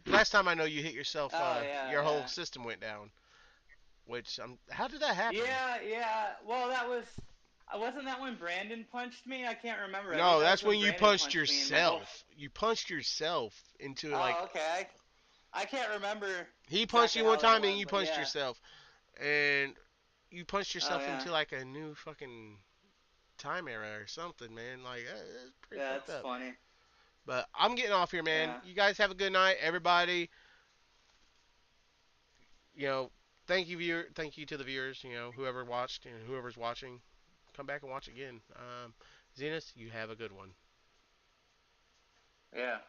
Last time I know you hit yourself, Oh yeah, your whole yeah. system went down. Which how did that happen? Yeah, yeah. Well, that was. Wasn't that when Brandon punched me? I can't remember. I think No, that was that's when when you Brandon punched punched me in my whole. yourself. You punched yourself into like Oh, okay. I can't remember he punched exactly you one how that time and was, you but punched yeah. yourself, and you punched Oh yourself yeah. into like a new fucking time era or something, man. Like it's pretty Yeah, fucked it's up. funny. But I'm getting off here, man. Yeah. You guys have a good night, everybody. You know, thank you to the viewers. You know, whoever watched and whoever's watching, come back and watch again. Zenas, you have a good one. Yeah.